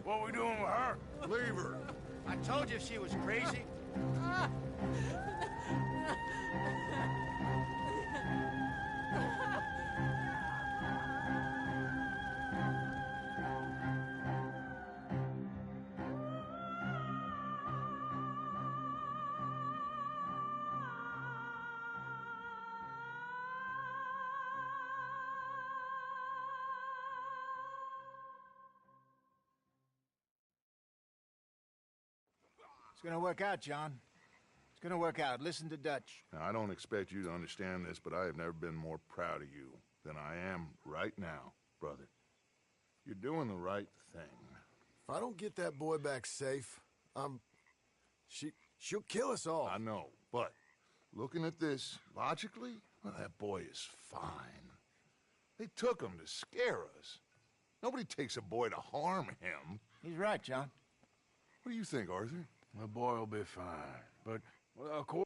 What are we doing with her? Leave her. I told you she was crazy. It's gonna work out, John. It's gonna work out. Listen to Dutch. Now, I don't expect you to understand this, but I have never been more proud of you than I am right now, brother. You're doing the right thing. If I don't get that boy back safe, she'll kill us all. I know, but looking at this logically, well, that boy is fine. They took him to scare us. Nobody takes a boy to harm him. He's right, John. What do you think, Arthur? The boy will be fine, but, of course...